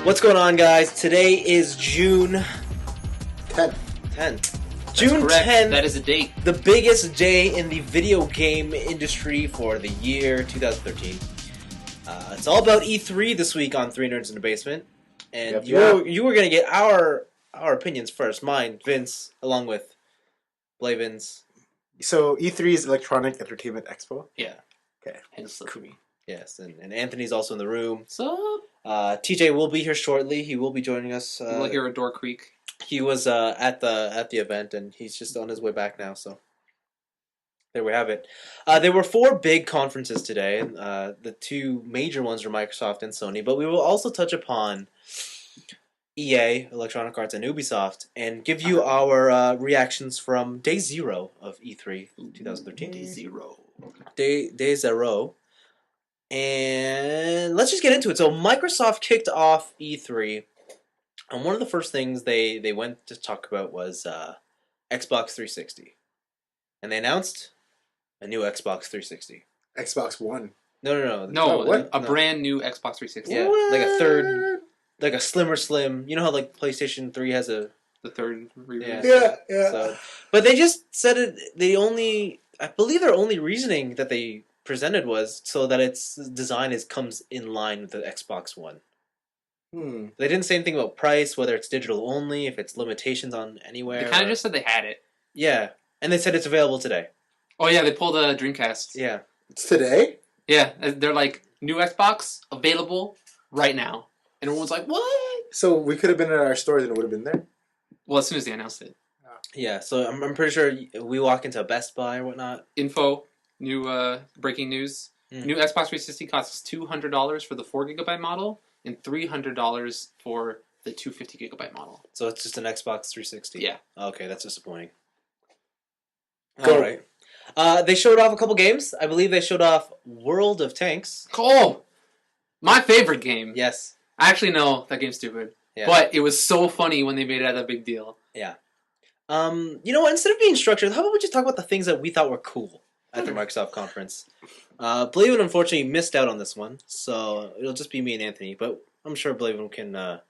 What's going on, guys? Today is June 10th. 10th. That's June correct. 10th. That is a date. The biggest day in the video game industry for the year 2013. It's all about E3 this week on Three Nerds in the Basement, and you were gonna get our opinions first. Mine, Vince, along with Blaven's. So E3 is Electronic Entertainment Expo. Yeah. Okay. Hence the three. Yes, and Anthony's also in the room. So TJ will be here shortly. He will be joining us. we'll hear a door creak. He was at the event, and he's just on his way back now. So there we have it. There were 4 big conferences today, and the 2 major ones were Microsoft and Sony. But we will also touch upon EA, Electronic Arts, and Ubisoft, and give you our reactions from Day 0 of E3 2013. Day 0. Day 0. And let's just get into it. So Microsoft kicked off E3, and one of the first things they went to talk about was Xbox 360. And they announced a new Xbox 360. Xbox One. No. A brand new Xbox 360. Yeah, like a third, like a slimmer slim. You know how like PlayStation 3 has The third release. Yeah. So, but they just said it. I believe their only reasoning that they presented was so that its design comes in line with the Xbox One. They didn't say anything about price, whether it's digital only, if it's limitations on anywhere. They kind of just said they had it. Yeah, and they said it's available today. Oh yeah, they pulled a Dreamcast. Yeah. It's today? Yeah, they're like, new Xbox available right now. And everyone's like, what? So we could have been at our store and it would have been there? Well, as soon as they announced it. Yeah, so I'm pretty sure we walk into a Best Buy or whatnot. Info, new breaking news. New Xbox 360 costs $200 for the 4GB model and $300 for the 250GB model. So it's just an Xbox 360? Yeah. Okay, that's disappointing. Go. All right. They showed off a couple games. I believe they showed off World of Tanks. Oh! My favorite game. Yes. I actually know that game's stupid. Yeah. But it was so funny when they made it a big deal. Yeah. You know what? Instead of being structured, how about we just talk about the things that we thought were cool at the Microsoft conference? Blaven unfortunately missed out on this one, so it'll just be me and Anthony. But I'm sure Blaven can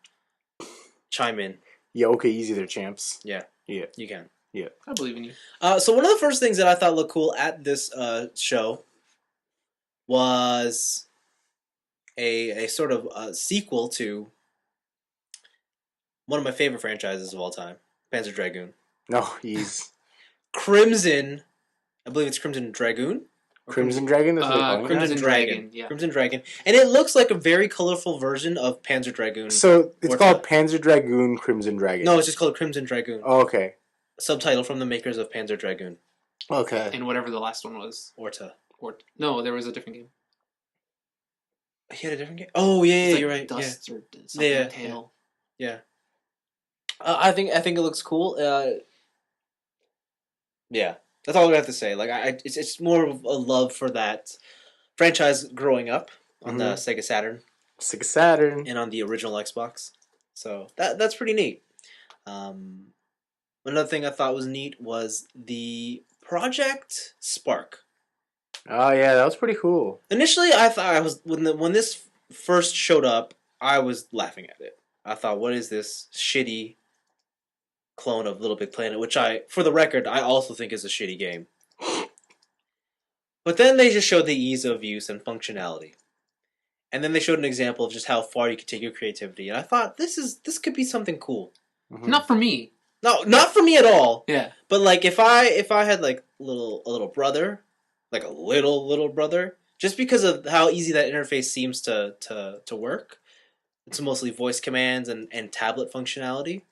chime in. Yeah, okay, easy there, champs. Yeah. Yeah. You can. Yeah. I believe in you. So one of the first things that I thought looked cool at this show was a sort of sequel to one of my favorite franchises of all time, Panzer Dragoon. No, he's... Crimson, I believe it's Crimson Dragoon? Crimson Dragon? That's what they call it? Crimson Dragon. Yeah. Crimson Dragon. And it looks like a very colorful version of Panzer Dragoon. So it's called Panzer Dragoon Crimson Dragon? No, it's just called Crimson Dragoon. Oh, okay. Subtitle from the makers of Panzer Dragoon. Okay. And whatever the last one was. Orta. No, there was a different game. He had a different game? Oh, yeah, It's like you're right. Dust or something. Yeah. Tail. Yeah. I think it looks cool. Yeah, that's all I have to say. Like, it's more of a love for that franchise growing up on the Sega Saturn. Sega Saturn. And on the original Xbox. So that's pretty neat. Another thing I thought was neat was the Project Spark. Oh, yeah, that was pretty cool. Initially, I thought when this first showed up, I was laughing at it. I thought, what is this shitty clone of Little Big Planet, which for the record, I also think is a shitty game. But then they just showed the ease of use and functionality. And then they showed an example of just how far you could take your creativity. And I thought, this could be something cool. Mm-hmm. Not for me. No, not for me at all. Yeah. But like if I had like a little brother, like a little brother, just because of how easy that interface seems to work. It's mostly voice commands and tablet functionality.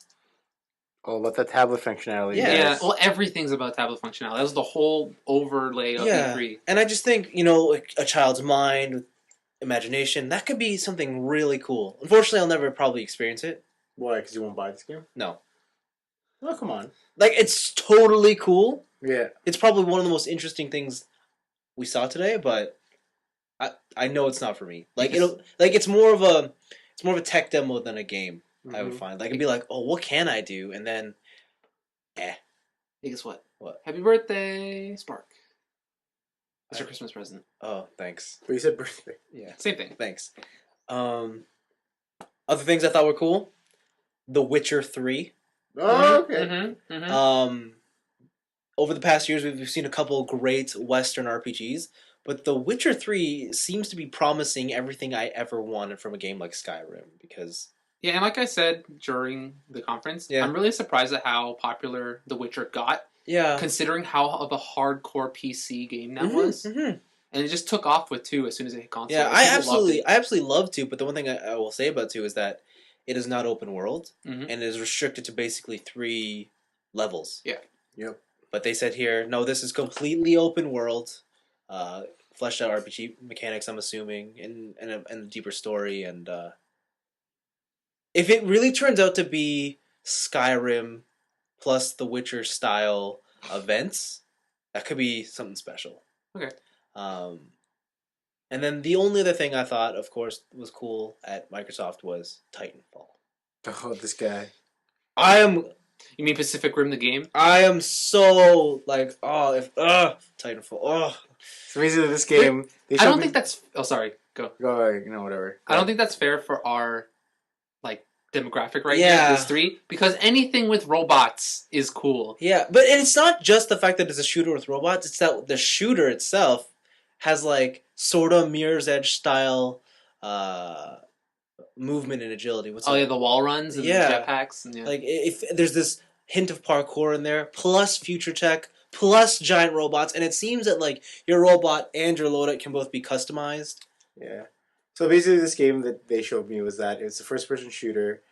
Oh, about that tablet functionality. Yeah. Yeah, well, everything's about tablet functionality. That was the whole overlay of E3. And I just think, like a child's mind with imagination, that could be something really cool. Unfortunately, I'll never probably experience it. Why? Because you won't buy this game? No. Oh, come on. Like, it's totally cool. Yeah. It's probably one of the most interesting things we saw today, but I know it's not for me. Like, it's more of a tech demo than a game. I would find. Like, it'd be like, oh, what can I do? And then, Hey, guess what? What? Happy birthday, Spark. That's your Christmas present. Oh, thanks. But you said birthday. Yeah. Same thing. Thanks. Other things I thought were cool: The Witcher 3. Oh, okay. Mm-hmm. Mm-hmm. Over the past years, we've seen a couple great Western RPGs, but The Witcher 3 seems to be promising everything I ever wanted from a game like Skyrim. Because Yeah, and like I said during the conference, Yeah. I'm really surprised at how popular The Witcher got, yeah, considering how of a hardcore PC game that Mhm, was. mhm. And it just took off with 2 as soon as it hit console. Yeah, Like, people loved it. I absolutely love 2. But the one thing I will say about 2 is that it is not open world, Mhm. and it is restricted to basically 3 levels. Yeah. Yep. But they said here, no, this is completely open world, fleshed out RPG mechanics. I'm assuming, and a deeper story. And if it really turns out to be Skyrim plus The Witcher style events, that could be something special. Okay. And then the only other thing I thought, of course, was cool at Microsoft was Titanfall. Oh, this guy. I am You mean Pacific Rim the game? so like, oh, if Titanfall, oh. So basically, this game. I don't think that's. Oh, sorry. Go. Go, whatever. I don't think that's fair for our like demographic right Yeah. here. This 3 because anything with robots is cool. Yeah, but it's not just the fact that it's a shooter with robots. It's that the shooter itself has like sort of Mirror's Edge style movement and agility. What's Oh it? yeah, the wall runs and Yeah. the jetpacks and yeah. Like if there's this hint of parkour in there, plus future tech, plus giant robots, and it seems that like your robot and your loadout can both be customized. Yeah. So basically, this game that they showed me was that it's a first-person shooter.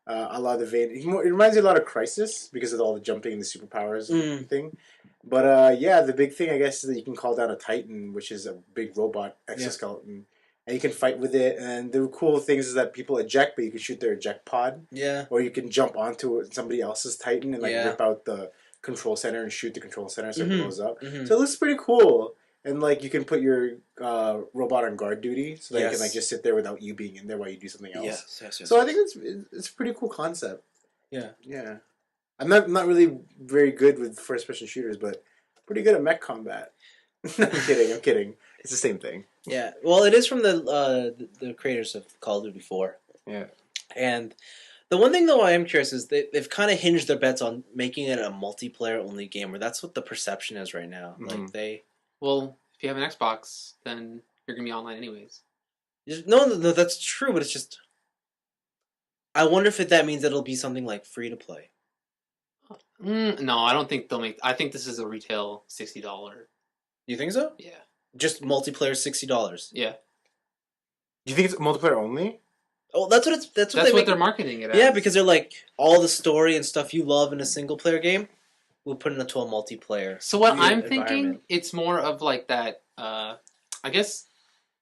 A lot of the vein. It reminds me a lot of Crisis because of all the jumping and the superpowers thing. But yeah, the big thing I guess is that you can call down a Titan, which is a big robot exoskeleton, and you can fight with it. And the cool things is that people eject, but you can shoot their eject pod. Yeah. Or you can jump onto somebody else's Titan and like Yeah. rip out the control center and shoot the control center so it blows up. Mhm. So it looks pretty cool. And like you can put your robot on guard duty so that it can like just sit there without you being in there while you do something else. Yes. So I think it's a pretty cool concept. Yeah. Yeah. I'm not really very good with first person shooters, but pretty good at mech combat. I'm kidding. It's the same thing. Yeah. Well, it is from the creators of Call of Duty 4. Yeah. And the one thing though I am curious is they've kind of hinged their bets on making it a multiplayer only game, where that's what the perception is right now. Mhm. Like they. Well, if you have an Xbox, then you're gonna be online anyways. No, that's true, but it's just. I wonder if that means that it'll be something like free to play. No, I don't think they'll make. I think this is a retail $60. You think so? Yeah. Just multiplayer $60. Yeah. Do you think it's multiplayer only? Oh, that's what it's. That's what They're marketing it as. Yeah, because they're like all the story and stuff you love in a single player game, we'll put it into a multiplayer. So what I'm environment. thinking, it's more of like that. I guess,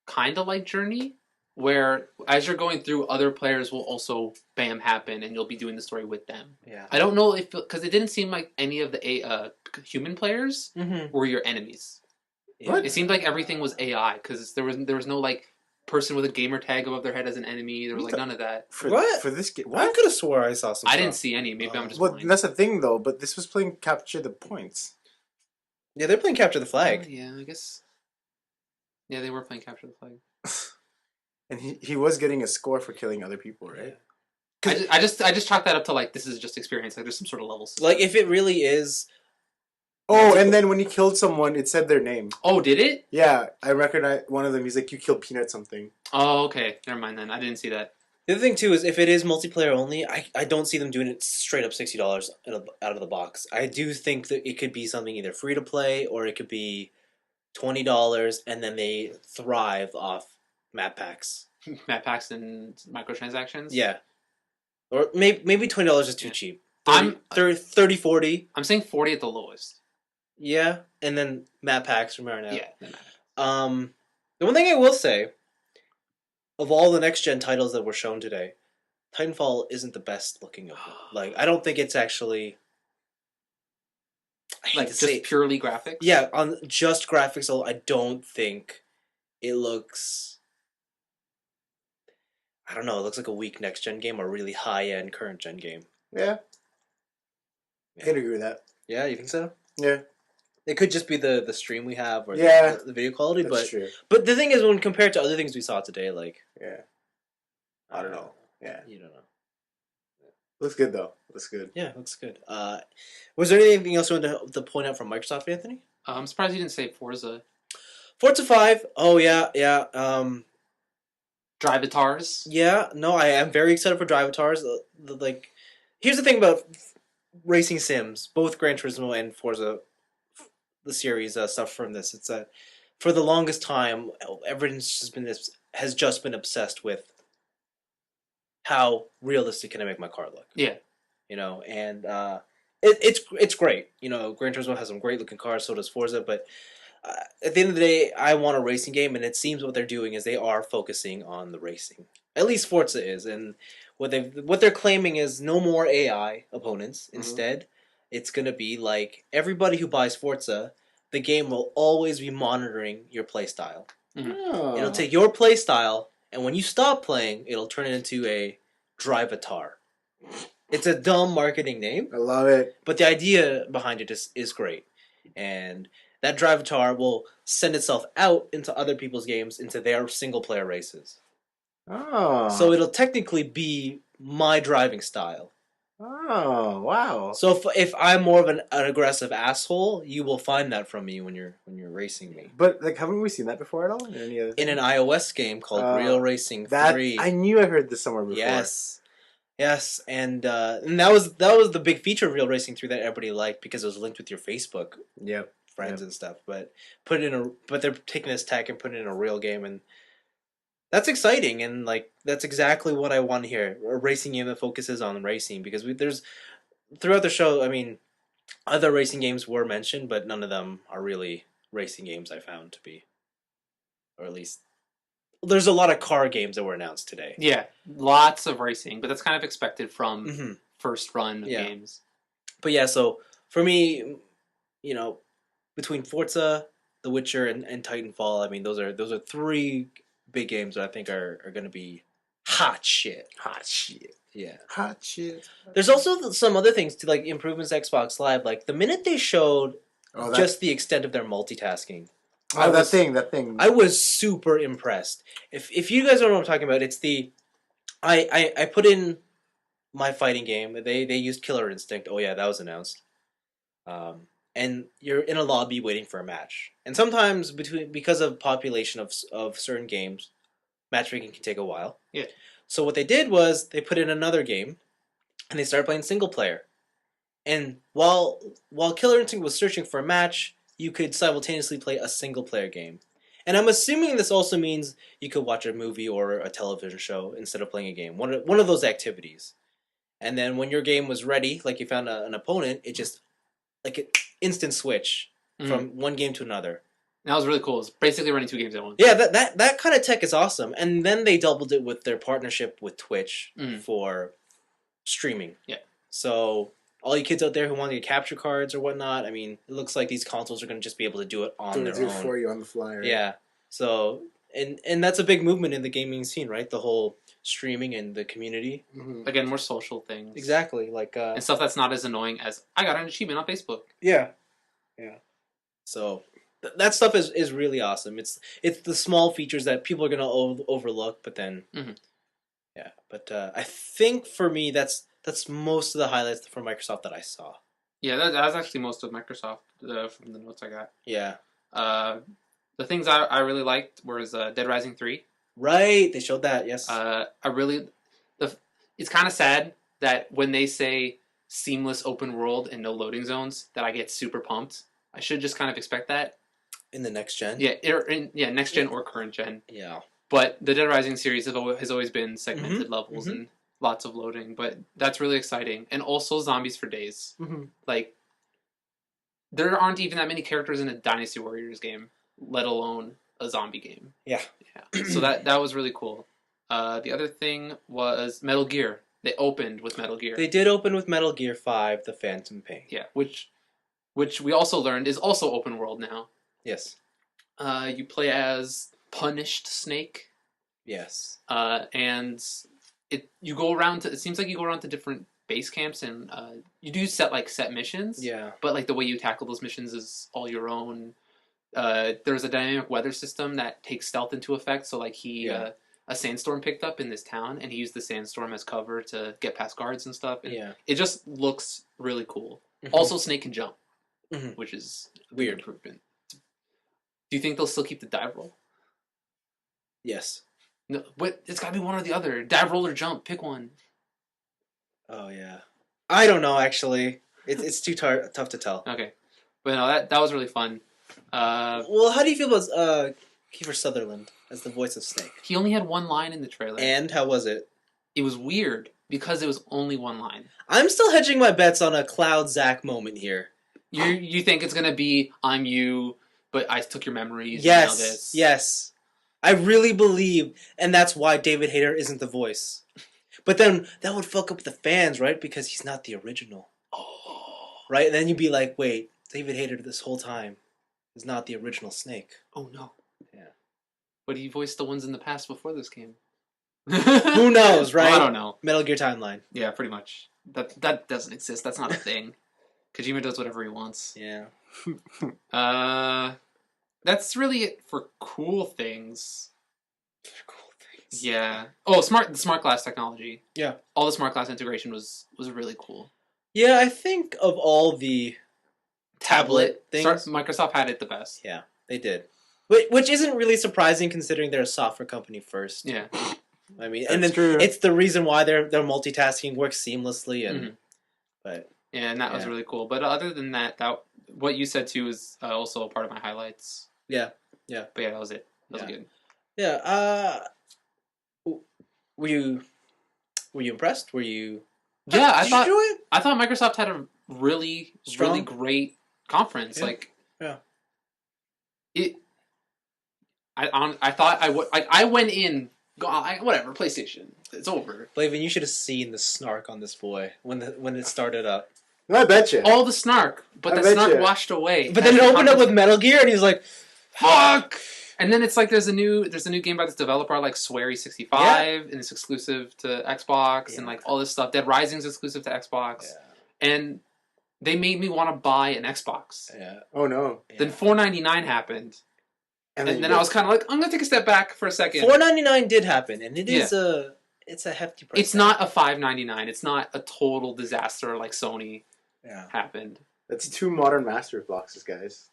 kind of like Journey, where as you're going through, other players will also bam happen, and you'll be doing the story with them. Yeah. I don't know if because it didn't seem like any of the human players Mm-hmm. were your enemies. What? It seemed like everything was AI because there was no like person with a gamer tag above their head as an enemy. There was like none of that. For this game? I could have swore I saw some. I didn't stuff. see any. Maybe I'm just Well, blind. that's the thing though. But this was playing capture the points. Yeah, they're playing capture the flag. Yeah, I guess. Yeah, they were playing capture the flag. And he was getting a score for killing other people, right? I just chalked that up to like this is just experience. Like there's some sort of level system. Like if it really is. Oh, and then when he killed someone, it said their name. Oh, did it? Yeah, I recognize one of them. He's like, "You killed Peanut something." Oh, okay. Never mind then. I didn't see that. The other thing too is if it is multiplayer only, I don't see them doing it straight up $60 out of the box. I do think that it could be something either free to play or it could be $20, and then they thrive off map packs. Map packs and microtransactions. Yeah, or maybe $20 is too cheap. 30, 40. I'm saying 40 at the lowest. Yeah, and then map packs from right now. Yeah. The one thing I will say, of all the next gen titles that were shown today, Titanfall isn't the best looking of them. Like, I don't think it's actually. I hate Like to just say, purely graphics. yeah, on just graphics alone, I don't think it looks. I don't know. It looks like a weak next gen game or a really high end current gen game. Yeah, I can agree with that. Yeah, you think so? Yeah, It could just be the stream we have or Yeah. the video quality, that's but true. but the thing is, when compared to other things we saw today, like Yeah, I don't know. Yeah. You don't know. Looks good though. Looks good. Yeah, looks good. Was there anything else you wanted to point out from Microsoft, Anthony? I'm surprised you didn't say Forza. Forza 5. Oh yeah, yeah. Drivatars. Yeah, no, I am very excited for Drivatars. Like, here's the thing about racing sims, both Gran Turismo and Forza, the series stuff from this. It's that for the longest time, everyone's just been obsessed with how realistic can I make my car look. Yeah. You know, and it's great. You know, Gran Turismo has some great looking cars. So does Forza, but at the end of the day, I want a racing game, and it seems what they're doing is they are focusing on the racing. At least Forza is, and what they're claiming is no more AI opponents. Instead, it's gonna be like everybody who buys Forza, the game will always be monitoring your playstyle. Oh. It'll take your playstyle, and when you stop playing, it'll turn it into a Drivatar. It's a dumb marketing name, I love it. but the idea behind it is great, and that Drivatar will send itself out into other people's games, into their single player races. Oh. So it'll technically be my driving style. Oh, wow. So if I'm more of an aggressive asshole, you will find that from me when you're racing me. But like, haven't we seen that before at all? In any other In an iOS game called Real Racing 3. I knew I heard this somewhere before. Yes, and that was the big feature of Real Racing 3 that everybody liked because it was linked with your Facebook friends and stuff. But they're taking this tech and putting it in a real game, and that's exciting. And like that's exactly what I want to hear. A racing game that focuses on racing, because there's throughout the show. I mean, other racing games were mentioned, but none of them are really racing games. I found to be, or at least. There's a lot of car games that were announced today. Yeah, lots of racing, but that's kind of expected from first run of games. But yeah, so for me, you know, between Forza, The Witcher, and Titanfall, I mean, those are three big games that I think are going to be hot shit. Hot shit. Yeah. Hot shit. There's also some other things to like improvements to Xbox Live. Like the minute they showed just the extent of their multitasking. That thing. I was super impressed. If you guys don't know what I'm talking about, it's the I put in my fighting game. They used Killer Instinct. Oh yeah, that was announced. And you're in a lobby waiting for a match. And sometimes because of population of certain games, matchmaking can take a while. Yeah. So what they did was they put in another game, and they started playing single player. And while Killer Instinct was searching for a match, you could simultaneously play a single player game. And I'm assuming this also means you could watch a movie or a television show instead of playing a game. One of those activities. And then when your game was ready, like you found an opponent, it just like an instant switch from one game to another. That was really cool. It's basically running two games at once. Yeah, that kind of tech is awesome. And then they doubled it with their partnership with Twitch for streaming. Yeah. So all you kids out there who want to get capture cards or whatnot, I mean, it looks like these consoles are going to just be able to do it on their own. Do it for you on the fly. Right? Yeah. So, and that's a big movement in the gaming scene, right? The whole streaming and the community. Mm-hmm. Again, more social things. Exactly. Like and stuff that's not as annoying as, I got an achievement on Facebook. Yeah. Yeah. So, that stuff is really awesome. It's the small features that people are going to overlook, but then... Yeah. But I think for me, that's most of the highlights from Microsoft that I saw. Yeah, that was actually most of Microsoft from the notes I got. Yeah. The things I really liked was Dead Rising 3. Right, they showed that, yes. It's kind of sad that when they say seamless open world and no loading zones, that I get super pumped. I should just kind of expect that. In the next gen? Yeah, next gen or current gen. Yeah. But the Dead Rising series has always been segmented levels and lots of loading, but that's really exciting. And also Zombies for Days. Like, there aren't even that many characters in a Dynasty Warriors game, let alone a zombie game. Yeah. So that was really cool. The other thing was Metal Gear. They opened with Metal Gear. They did open with Metal Gear 5, The Phantom Pain. Yeah, which we also learned is also open world now. Yes. You play as Punished Snake. Yes. And you go around it seems like you go around to different base camps and you do set missions. Yeah. But like the way you tackle those missions is all your own. There's a dynamic weather system that takes stealth into effect. So like a sandstorm picked up in this town, and he used the sandstorm as cover to get past guards and stuff. And Yeah. it just looks really cool. Mm-hmm. Also, Snake can jump, which is a weird improvement. Do you think they'll still keep the dive roll? Yes. No, but it's got to be one or the other. Dive roll or jump. Pick one. Oh yeah. I don't know actually. It's too tough to tell. Okay, but no, that was really fun. Well, how do you feel about Kiefer Sutherland as the voice of Snake? He only had one line in the trailer. And how was it? It was weird because it was only one line. I'm still hedging my bets on a Cloud Zack moment here. You think it's gonna be I'm you, but I took your memories. Yes. And now this. Yes. I really believe, and that's why David Hayter isn't the voice. But then that would fuck up the fans, right? Because he's not the original. Oh. Right? And then you'd be like, wait, David Hayter this whole time is not the original Snake. Oh no. Yeah. But he voiced the ones in the past before this game. Who knows, right? Well, I don't know. Metal Gear Timeline. Yeah, pretty much. That doesn't exist. That's not a thing. Kojima does whatever he wants. Yeah. That's really it for cool things. Cool things. Yeah. Oh, the smart glass technology. Yeah. All the smart glass integration was really cool. Yeah, I think of all the tablet things, Microsoft had it the best. Yeah, they did. Which isn't really surprising considering they're a software company first. Yeah. I mean, That's and then true. it's the reason why their multitasking works seamlessly, and but yeah, and that was really cool. But other than that what you said too is also a part of my highlights. Yeah. But yeah, that was it. That was good. Yeah. Were you impressed? Were you? Yeah, Did you enjoy it? I thought Microsoft had a really great conference. Yeah. Like, yeah. I thought I went in. Whatever, PlayStation. It's over. Blaven, you should have seen the snark on this boy when it started up. I bet you. All the snark, but the snark washed away. But then it opened up with Metal Gear, and he was like, "Fuck!" And then it's like there's a new game by this developer like Swery65, and it's exclusive to Xbox, and like all this stuff. Dead Rising's exclusive to Xbox, and they made me want to buy an Xbox. Yeah. Oh no. Then $4.99 happened. And then I was kind of like, I'm gonna take a step back for a second. $4.99 did happen, and it's a hefty price. It's not a $5.99. It's not a total disaster like Sony happened. That's 2 modern master boxes, guys.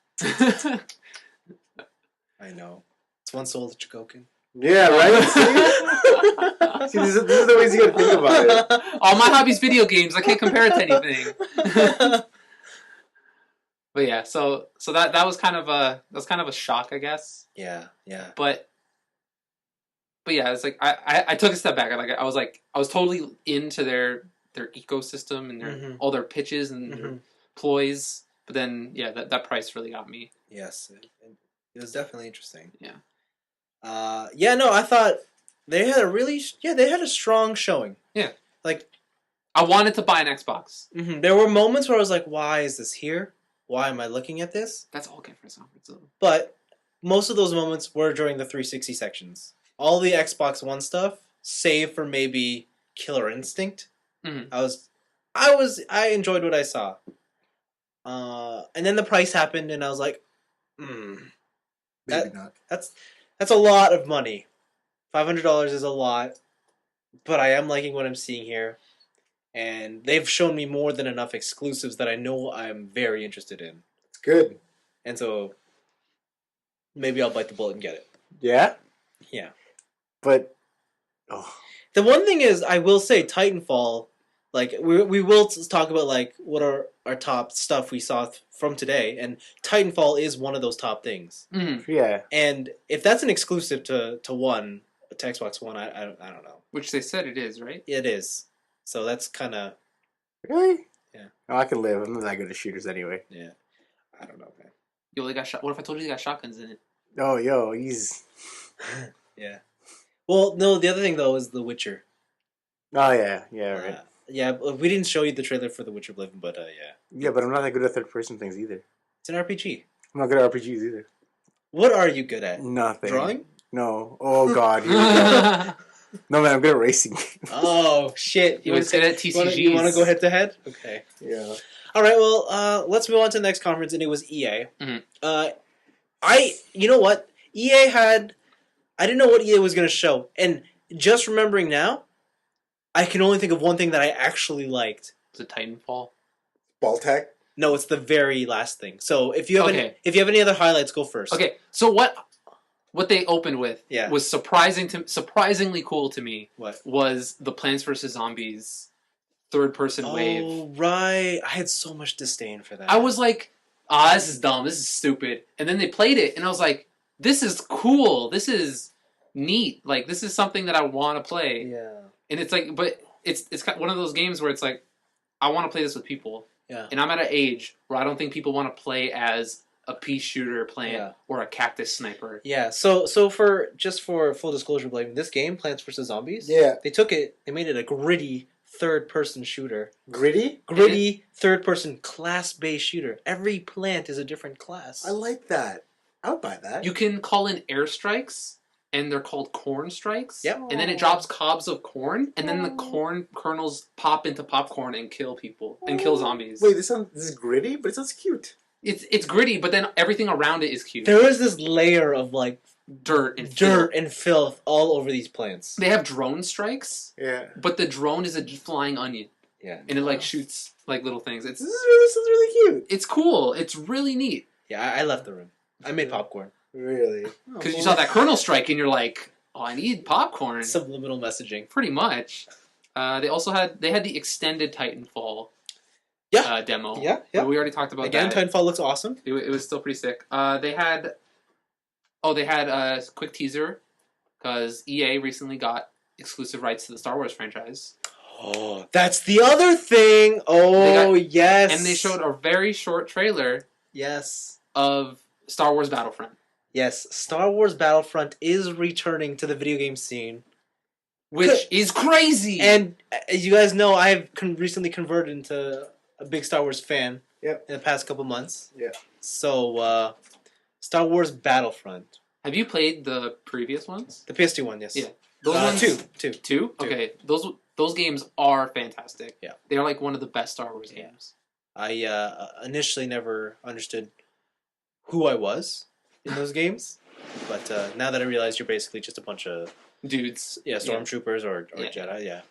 I know. It's one sold at Chogokin. Yeah, right. See, this is the ways you gotta think about it. All my hobby's video games. I can't compare it to anything. But yeah, so that was kind of a shock, I guess. Yeah. But yeah, it's like I took a step back. I was totally into their ecosystem and their all their pitches and their ploys. But then that price really got me. Yes, it was definitely interesting. Yeah. I thought they had a strong showing. Yeah. Like, I wanted to buy an Xbox. There were moments where I was like, "Why is this here? Why am I looking at this?" That's all conference conference though. But most of those moments were during the 360 sections. All the Xbox One stuff, save for maybe Killer Instinct. I enjoyed what I saw. And then the price happened, and I was like, Maybe not. That's a lot of money. $500 is a lot, but I am liking what I'm seeing here. And they've shown me more than enough exclusives that I know I'm very interested in. It's good. And so maybe I'll bite the bullet and get it. Yeah? Yeah. But the one thing is, I will say Titanfall, like we will talk about like what are our top stuff we saw from today, and Titanfall is one of those top things. Yeah. And if that's an exclusive to Xbox One, I don't know. Which they said it is, right? It is. So that's kind of... Really? Yeah. Oh, I can live. I'm not that good at shooters anyway. Yeah. I don't know, man. You only got shot. What if I told you they got shotguns in it? Oh, yo, he's... Yeah. Well, no, the other thing, though, is The Witcher. Oh, yeah. Yeah, right. Yeah, we didn't show you the trailer for The Witcher Blaven, but yeah. Yeah, but I'm not that good at third-person things either. It's an RPG. I'm not good at RPGs either. What are you good at? Nothing. Drawing? No. Oh, God. Here we go. No, man, I'm good at racing. Oh, shit. You was good at TCGs. You want to go head-to-head? Okay. Yeah. All right, well, let's move on to the next conference, and it was EA. Mm-hmm. You know what? EA had... I didn't know what EA was going to show. And just remembering now, I can only think of one thing that I actually liked. Was it Titanfall? Baltec? No, it's the very last thing. So if you have any other highlights, go first. Okay, so what they opened with was surprisingly cool to me. What was the Plants vs Zombies third-person wave? Oh right, I had so much disdain for that. I was like, this is dumb. This is stupid. And then they played it, and I was like, this is cool. This is neat. Like, this is something that I want to play. Yeah. And it's like, but it's kind of one of those games where it's like, I want to play this with people. Yeah. And I'm at an age where I don't think people want to play as a pea shooter plant or a cactus sniper. Yeah. So for full disclosure, Blaven, this game, Plants vs Zombies. Yeah. They made it a gritty third-person shooter. Gritty third-person class-based shooter. Every plant is a different class. I like that. I would buy that. You can call in airstrikes, and they're called corn strikes. Yep. And then it drops cobs of corn, and then the corn kernels pop into popcorn and kill people and kill zombies. Wait, this is gritty, but it sounds cute. It's gritty, but then everything around it is cute. There is this layer of like dirt and filth all over these plants. They have drone strikes. Yeah. But the drone is a flying onion. Yeah. And it like shoots like little things. This sounds really cute. It's cool. It's really neat. Yeah, I left the room. I made popcorn. Really? Because you saw that kernel strike and you're like, oh, I need popcorn. Subliminal messaging. Pretty much. They also had the extended Titanfall demo. Yeah. We already talked about that. Again, Titanfall looks awesome. It was still pretty sick. They had a quick teaser because EA recently got exclusive rights to the Star Wars franchise. Oh, that's the other thing. Oh, yes. And they showed a very short trailer. Yes. Of Star Wars Battlefront. Yes, Star Wars Battlefront is returning to the video game scene. Which is crazy! And as you guys know, I've recently converted into a big Star Wars fan in the past couple months. Yeah. So, Star Wars Battlefront. Have you played the previous ones? The PS2 one, yes. Yeah. Those ones? Two. Two? Okay. Those games are fantastic. Yeah. They're like one of the best Star Wars games. I initially never understood who I was in those games, but now that I realize you're basically just a bunch of dudes, stormtroopers or Jedi,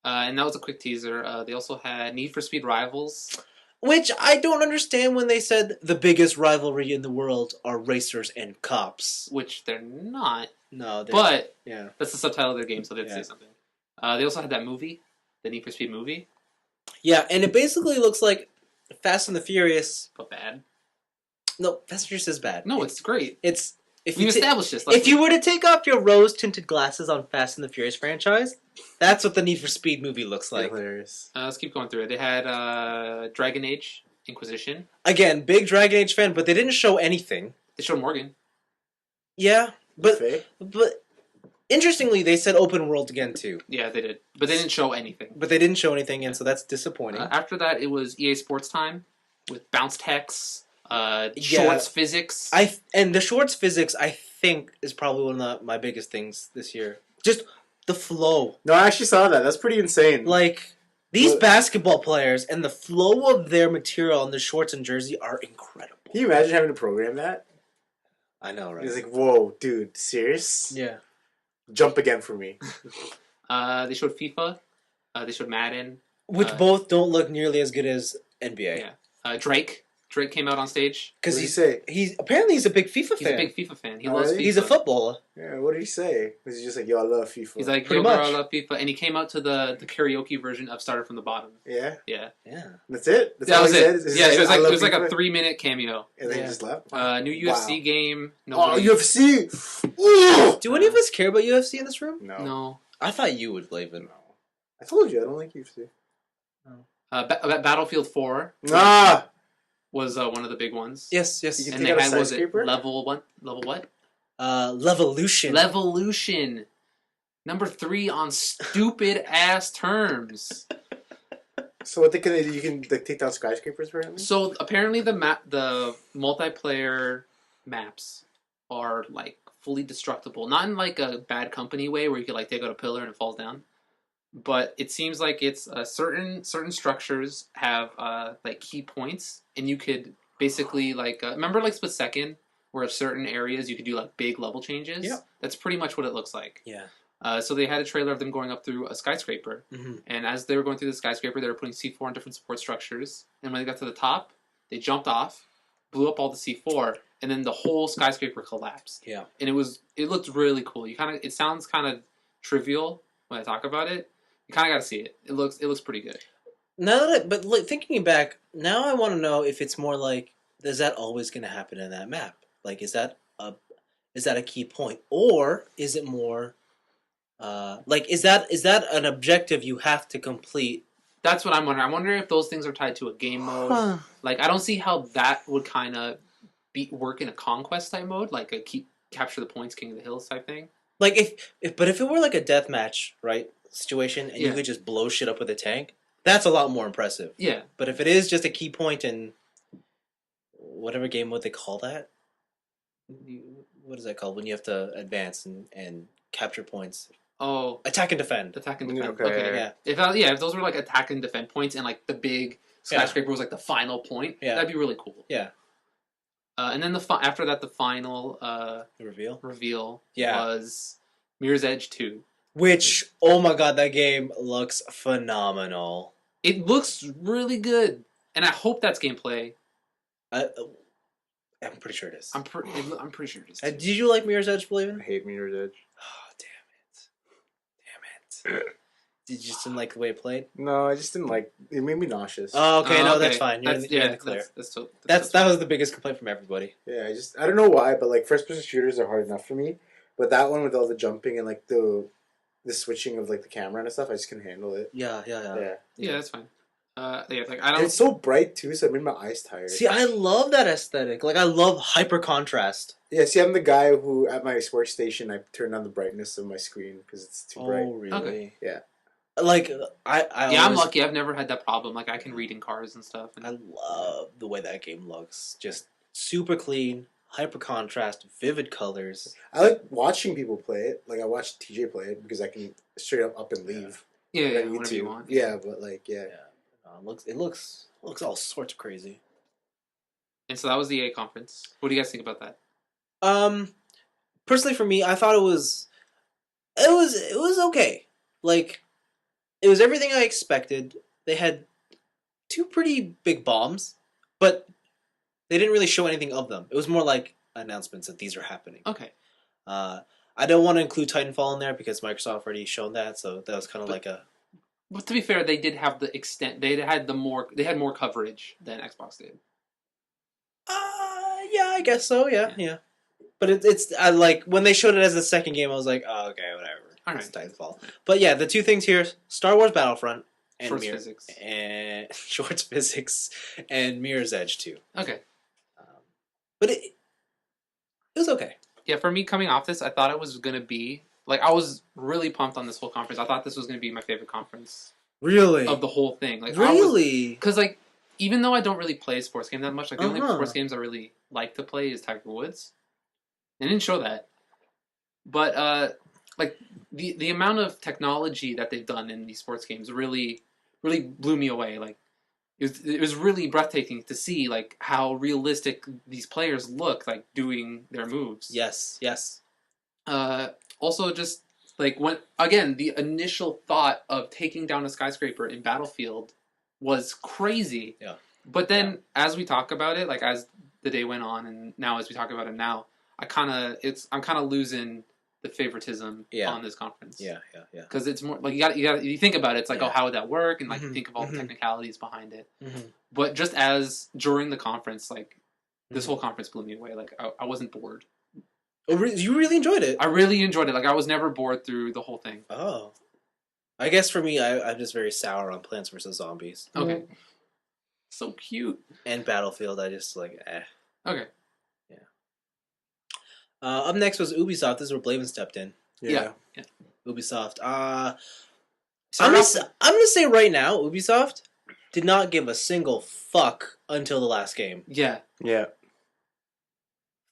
and that was a quick teaser. They also had Need for Speed Rivals, which I don't understand when they said the biggest rivalry in the world are racers and cops, which they're not. No, but that's the subtitle of their game, so they'd say something. They also had that movie, the Need for Speed movie. Yeah, and it basically looks like Fast and the Furious, but bad. No, Fast and Furious is bad. No, it's great. It's we've established this. If you were to take off your rose-tinted glasses on Fast and the Furious franchise, that's what the Need for Speed movie looks like. Hilarious. Let's keep going through it. They had Dragon Age Inquisition. Again, big Dragon Age fan, but they didn't show anything. They showed Morgan. Yeah, but interestingly, they said open world again too. Yeah, they did, but they didn't show anything. And so that's disappointing. After that, it was EA Sports Time with Bounce Hex. Shorts physics. And the shorts physics, I think, is probably one of my biggest things this year. Just the flow. No, I actually saw that. That's pretty insane. Like, these basketball players and the flow of their material on the shorts and jersey are incredible. Can you imagine having to program that? I know, right? It's like, whoa, dude, serious? Yeah. Jump again for me. They showed FIFA. They showed Madden. Which both don't look nearly as good as NBA. Yeah. Drake came out on stage. Because he's a big FIFA fan. He's a big FIFA fan. He loves FIFA. He's a footballer. Yeah, what did he say? Was he just like, yo, I love FIFA? He's like, yo, bro, I love FIFA. And he came out to the karaoke version of Started from the Bottom. Yeah? Yeah. That's it? That was it. Yeah, it was like a 3-minute cameo. And then he just left? New UFC game. UFC! Do any of us care about UFC in this room? No. I thought you would, Blaven. No. I told you, I don't like UFC. No. Battlefield 4. Was one of the big ones. Yes. And they had, was it level what? Levolution. Levolution. Number 3 on stupid ass terms. So what can they do? You can take down skyscrapers apparently? So apparently the multiplayer maps are like fully destructible. Not in like a Bad Company way where you could like take out a pillar and it falls down. But it seems like it's certain structures have like key points, and you could basically like remember like Split Second where certain areas you could do like big level changes. Yeah. That's pretty much what it looks like. Yeah. So they had a trailer of them going up through a skyscraper, and as they were going through the skyscraper, they were putting C4 on different support structures. And when they got to the top, they jumped off, blew up all the C4, and then the whole skyscraper collapsed. Yeah. And it looked really cool. It sounds kind of trivial when I talk about it. You kind of got to see it. It looks pretty good. But thinking back, now I want to know if it's more like, is that always going to happen in that map? Like, is that a key point, or is it more? Is that an objective you have to complete? That's what I'm wondering. I'm wondering if those things are tied to a game mode. Like, I don't see how that would kind of work in a conquest type mode, like a capture the points, king of the hills type thing. Like if it were like a deathmatch, right, situation, and you could just blow shit up with a tank, that's a lot more impressive. Yeah. But if it is just a key point in whatever game mode they call that, what is that called when you have to advance and capture points? Oh, attack and defend. Attack and defend. Okay. Yeah. If those were like attack and defend points, and like the big skyscraper was like the final point, that'd be really cool. Yeah. And then after that, the final reveal was Mirror's Edge 2. Which, oh my god, that game looks phenomenal. It looks really good, and I hope that's gameplay. I'm pretty sure it is. I'm pretty sure it is. Did you like Mirror's Edge, Blaven? I hate Mirror's Edge. Oh, damn it. Did you just didn't like the way it played? No, I just didn't like it. Made me nauseous. Oh, okay. No, that's fine. You're in the clear. That was the biggest complaint from everybody. Yeah, I don't know why, but like first-person shooters are hard enough for me. But that one with all the jumping and like the switching of like the camera and stuff, I just couldn't handle it. Yeah. Yeah, that's fine. I don't. It's so bright too, so it made my eyes tired. See, I love that aesthetic. Like, I love hyper contrast. Yeah, see, I'm the guy who at my workstation I turn down the brightness of my screen because it's too bright. Oh, really? Okay. Yeah. Like, I'm lucky. I've never had that problem. Like, I can read in cars and stuff. And I love the way that game looks. Just super clean, hyper contrast, vivid colors. I like watching people play it. Like, I watch TJ play it because I can straight up and leave. Yeah, whenever you want. Yeah, but like, yeah. It looks all sorts of crazy. And so that was the EA conference. What do you guys think about that? Personally, for me, I thought it was okay. Like, it was everything I expected. They had two pretty big bombs, but they didn't really show anything of them. It was more like announcements that these are happening. Okay. I don't want to include Titanfall in there because Microsoft already shown that, so that was kind of like a. But to be fair, they did have the extent. They had more coverage than Xbox did. Yeah, I guess so. Yeah. But it's I like when they showed it as the second game, I was like, oh, okay, whatever. All right. It's Titanfall. But yeah, the two things here: Star Wars Battlefront and Shorts Physics and Shorts Physics and Mirror's Edge 2. Okay. But it was okay. Yeah, for me coming off this, I thought it was gonna be like I was really pumped on this whole conference. I thought this was gonna be my favorite conference. Really? Of the whole thing, like really, because like even though I don't really play a sports game that much, like the only sports games I really like to play is Tiger Woods. They didn't show that, but like the amount of technology that they've done in these sports games really blew me away. Like it was really breathtaking to see like how realistic these players look like doing their moves. Yes. Also, just like when again the initial thought of taking down a skyscraper in Battlefield was crazy. Yeah. But then as we talk about it, like as the day went on, and now as we talk about it now, I'm kind of losing the favoritism on this conference. Yeah. Because it's more like you think about it. It's like, oh, how would that work? And like you think of all the technicalities behind it. Mm-hmm. But just as during the conference, like this whole conference blew me away. Like I wasn't bored. Oh, you really enjoyed it? I really enjoyed it. Like I was never bored through the whole thing. Oh, I guess for me, I'm just very sour on Plants vs Zombies. Okay. So cute. And Battlefield, I just like Okay. Yeah. Up next was Ubisoft. This is where Blaven stepped in. Yeah. Ubisoft. I'm gonna say right now, Ubisoft did not give a single fuck until the last game. Yeah. Yeah.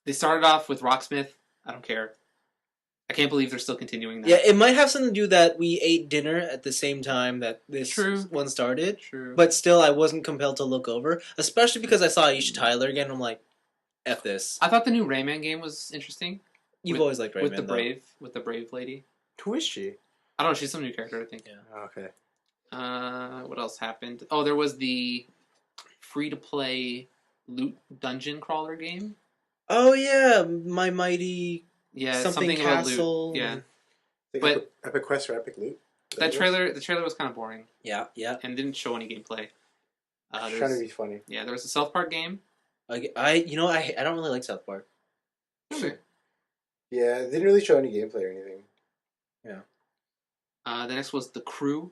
They started off with Rocksmith. I don't care. I can't believe they're still continuing that. Yeah, it might have something to do that we ate dinner at the same time that this one started. True. But still, I wasn't compelled to look over, especially because I saw Aisha Tyler again. I'm like, F this. I thought the new Rayman game was interesting. You've always liked Rayman, with the brave lady. Who is she? I don't know. She's some new character, I think. Yeah. Oh, okay. What else happened? Oh, there was the free-to-play loot dungeon crawler game. Oh yeah, My Mighty. Yeah, something castle. about loot. Yeah, Like but Epic Quest or Epic Loot. the trailer was kind of boring Yeah. and didn't show any gameplay. Trying to be funny. Yeah, there was a South Park game. I don't really like South Park. Okay. Yeah, they didn't really show any gameplay or anything. The next was The Crew.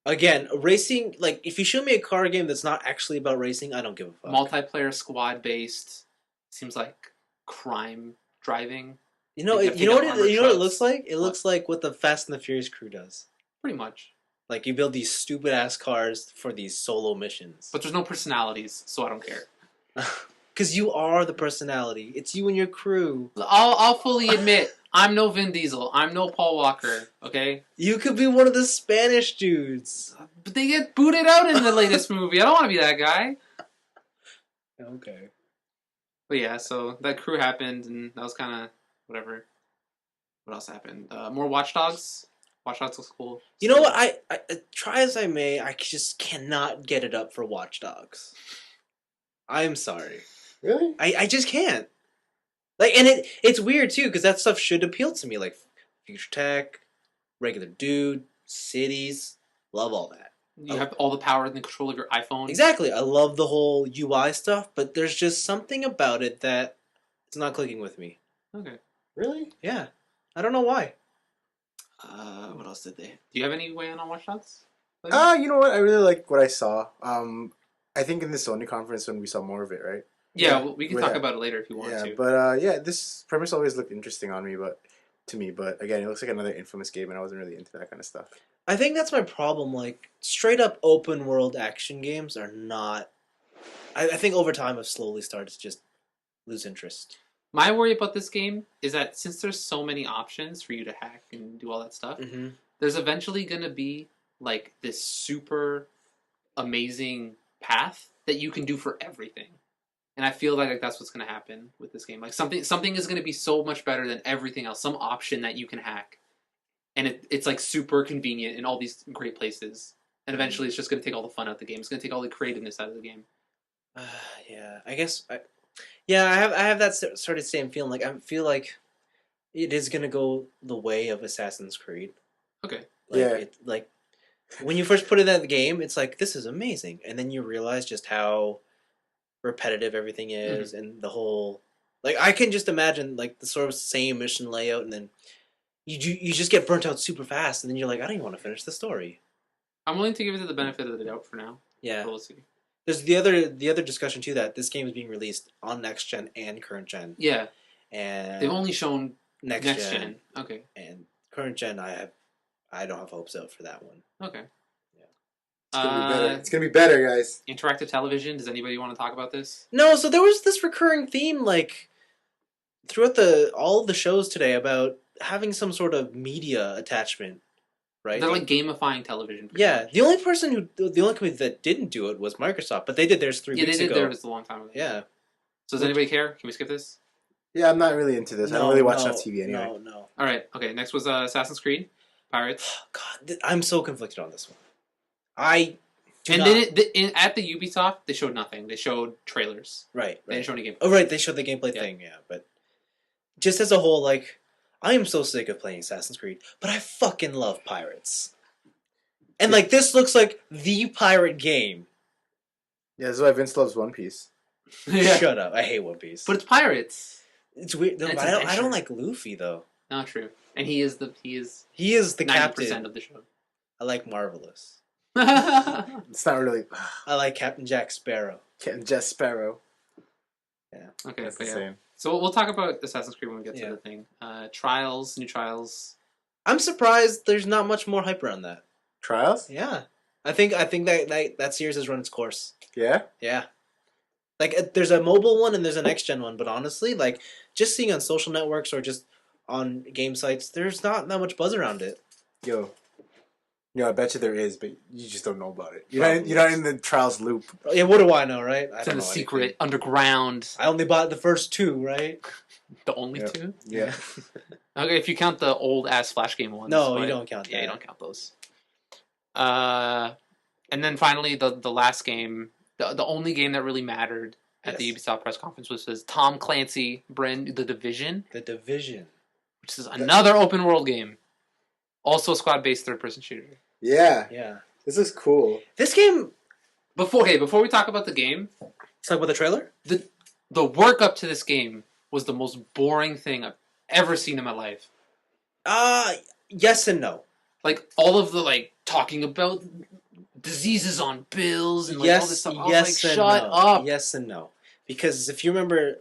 Again, racing. Like, if you show me a car game that's not actually about racing, I don't give a fuck. Multiplayer squad based. Seems like crime driving. You know what it looks like? It looks like what the Fast and the Furious crew does. Pretty much. Like, you build these stupid ass cars for these solo missions. But there's no personalities, so I don't care. Because you are the personality. It's you and your crew. I'll fully admit, I'm no Vin Diesel. I'm no Paul Walker. Okay. You could be one of the Spanish dudes. But they get booted out in the latest movie. I don't want to be that guy. Okay. But yeah, so that Crew happened, and that was kind of whatever. What else happened? More Watch Dogs. Watch Dogs looks cool. You know what? I try as I may, I just cannot get it up for Watch Dogs. I'm sorry. Really? I just can't. Like, and it's weird too, because that stuff should appeal to me, like future tech, regular dude, cities. Love all that. You have all the power and the control of your iPhone. Exactly. I love the whole UI stuff, but there's just something about it that it's not clicking with me. Okay. Really? Yeah. I don't know why. What else did they? Do you have any way on Watch Dogs? You know what? I really like what I saw. I think in the Sony conference when we saw more of it, right? Yeah, well, we can talk about it later if you want to. But this premise always looked interesting on me, but again, it looks like another Infamous game, and I wasn't really into that kind of stuff. I think that's my problem. Like, straight up open world action games are not. I think over time I've slowly started to just lose interest. My worry about this game is that since there's so many options for you to hack and do all that stuff, there's eventually going to be like this super amazing path that you can do for everything. And I feel like that's what's going to happen with this game. Like something is going to be so much better than everything else. Some option that you can hack, and it's like super convenient in all these great places. And eventually, it's just going to take all the fun out of the game. It's going to take all the creativeness out of the game. Yeah, I guess. I have that sort of same feeling. Like, I feel like it is going to go the way of Assassin's Creed. Okay. Like, when you first put it in the game, it's like, this is amazing, and then you realize just how repetitive everything is, and the whole, like, I can just imagine like the sort of same mission layout, and then you just get burnt out super fast, and then you're like, I don't even want to finish the story. I'm willing to give it the benefit of the doubt for now. Yeah, we'll see. There's the other discussion too, that this game is being released on next gen and current gen. Yeah, and they've only shown next gen. Okay, and current gen, I don't have hopes out for that one. Okay. It's gonna be better. It's gonna be better, guys. Interactive television. Does anybody want to talk about this? No. So there was this recurring theme, like throughout all of the shows today, about having some sort of media attachment, right? They're like gamifying television. Yeah. Much. The only company that didn't do it was Microsoft, but they did theirs 3 weeks ago. Yeah, they did theirs a long time ago. Yeah. So does anybody care? Can we skip this? Yeah, I'm not really into this. I don't really watch enough TV anyway. No. All right. Okay. Next was Assassin's Creed Pirates. God, I'm so conflicted on this one. Then at the Ubisoft, they showed nothing. They showed trailers. Right. They didn't show any gameplay. Oh, right. They showed the gameplay thing, yeah. But just as a whole, like, I am so sick of playing Assassin's Creed, but I fucking love pirates. And, like, this looks like the pirate game. Yeah, this is why Vince loves One Piece. Shut up. I hate One Piece. But it's pirates. It's weird. No, I don't like Luffy, though. Not true. And he is the 90% captain of the show. I like Marvelous. It's not really. I like Captain Jack Sparrow. Captain Jack Sparrow. Yeah. Okay. That's the same. So we'll talk about Assassin's Creed when we get to the thing. New Trials. I'm surprised there's not much more hype around that. Trials? Yeah. I think that series has run its course. Yeah? Yeah. Like, there's a mobile one and there's a next-gen one, but honestly, like, just seeing on social networks or just on game sites, there's not that much buzz around it. Yo, Yeah, I bet you there is, but you just don't know about it. You're not in the trials loop. Yeah, what do I know, right? I It's don't in the know secret anything. underground. I only bought the first 2, right? The only Yeah. two. Yeah. Okay, if you count the old ass Flash game ones. No, but you don't count that. Yeah, you don't count those. And then finally the last game, the only game that really mattered at the Ubisoft press conference was Tom Clancy brand The Division. The Division, which is another open world game, also squad based third person shooter. Yeah. yeah. This is cool. This game. Before we talk about the game, Let's talk about the trailer. The work up to this game was the most boring thing I've ever seen in my life. Yes and no. Like all of the talking about diseases on bills and all this stuff. I was like, shut up. Yes and no. Because if you remember,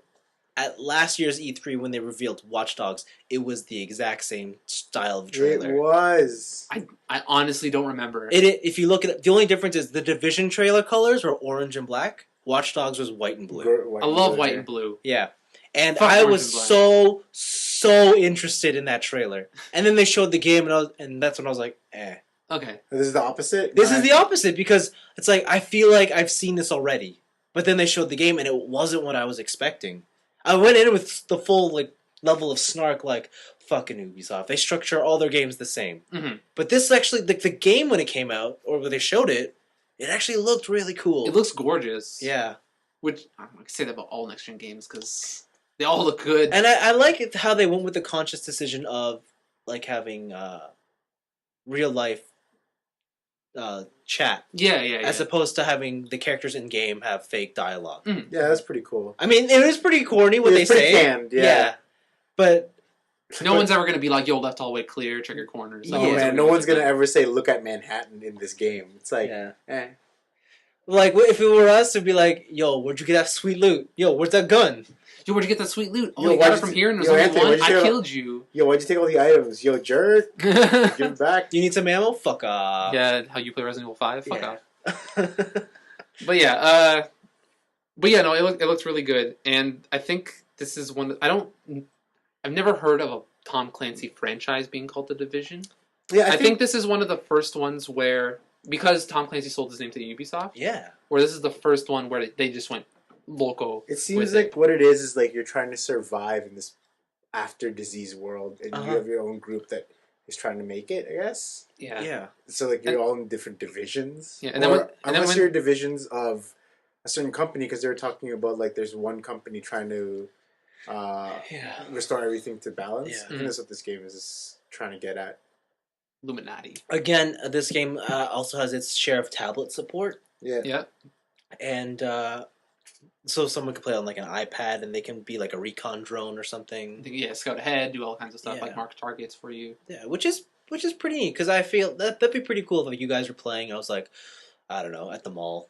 at last year's E3 when they revealed Watch Dogs, it was the exact same style of trailer. It was. I honestly don't remember. If you look at it, the only difference is the Division trailer colors were orange and black. Watch Dogs was white and blue. I love white and blue. Yeah. And Fuck I orange was and so interested in that trailer. And then they showed the game, and that's when I was like, eh. Okay. This is the opposite? This is the opposite, because it's like, I feel like I've seen this already. But then they showed the game, and it wasn't what I was expecting. I went in with the full level of snark, fucking Ubisoft. They structure all their games the same. Mm-hmm. But this actually, the game when it came out, or when they showed it, it actually looked really cool. It looks gorgeous. Yeah. Which, I can say that about all next-gen games, because they all look good. And I like it how they went with the conscious decision of, having real-life chat. Yeah. As opposed to having the characters in-game have fake dialogue. Mm. Yeah, that's pretty cool. I mean, it is pretty corny what they say. Canned, yeah. But no one's ever going to be like, yo, left all the way clear, check your corners. Oh, man, no one's going to ever say, look at Manhattan in this game. It's like, eh. If it were us, it'd be like, yo, where'd you get that sweet loot? Yo, where's that gun? Yo, where'd you get that sweet loot? Oh, Yo, you got it from here and there's only Anthony, one? I killed you. Yo, why'd you take all the items? Yo, jerk. Give it back. Do you need some ammo? Fuck off. Yeah, how you play Resident Evil 5? Fuck Yeah. off. But yeah, no, it looks really good. And I think this is one that I've never heard of a Tom Clancy franchise being called The Division. Yeah, I think this is one of the first ones where, because Tom Clancy sold his name to Ubisoft, yeah. where this is the first one where they just went loco. It seems like what it is you're trying to survive in this after disease world, and you have your own group that is trying to make it, I guess. Yeah. Yeah. So you're all in different divisions. Yeah, unless you're divisions of a certain company, because they were talking about there's one company trying to restore everything to balance. Yeah. I think that's what this game is trying to get at. Illuminati. Again, this game also has its share of tablet support. Yeah. Yeah. And so someone can play on an iPad, and they can be a recon drone or something. Yeah, scout ahead, do all kinds of stuff, Yeah. mark targets for you. Yeah, which is pretty neat, because I feel that'd be pretty cool if you guys were playing. I was like, I don't know, at the mall.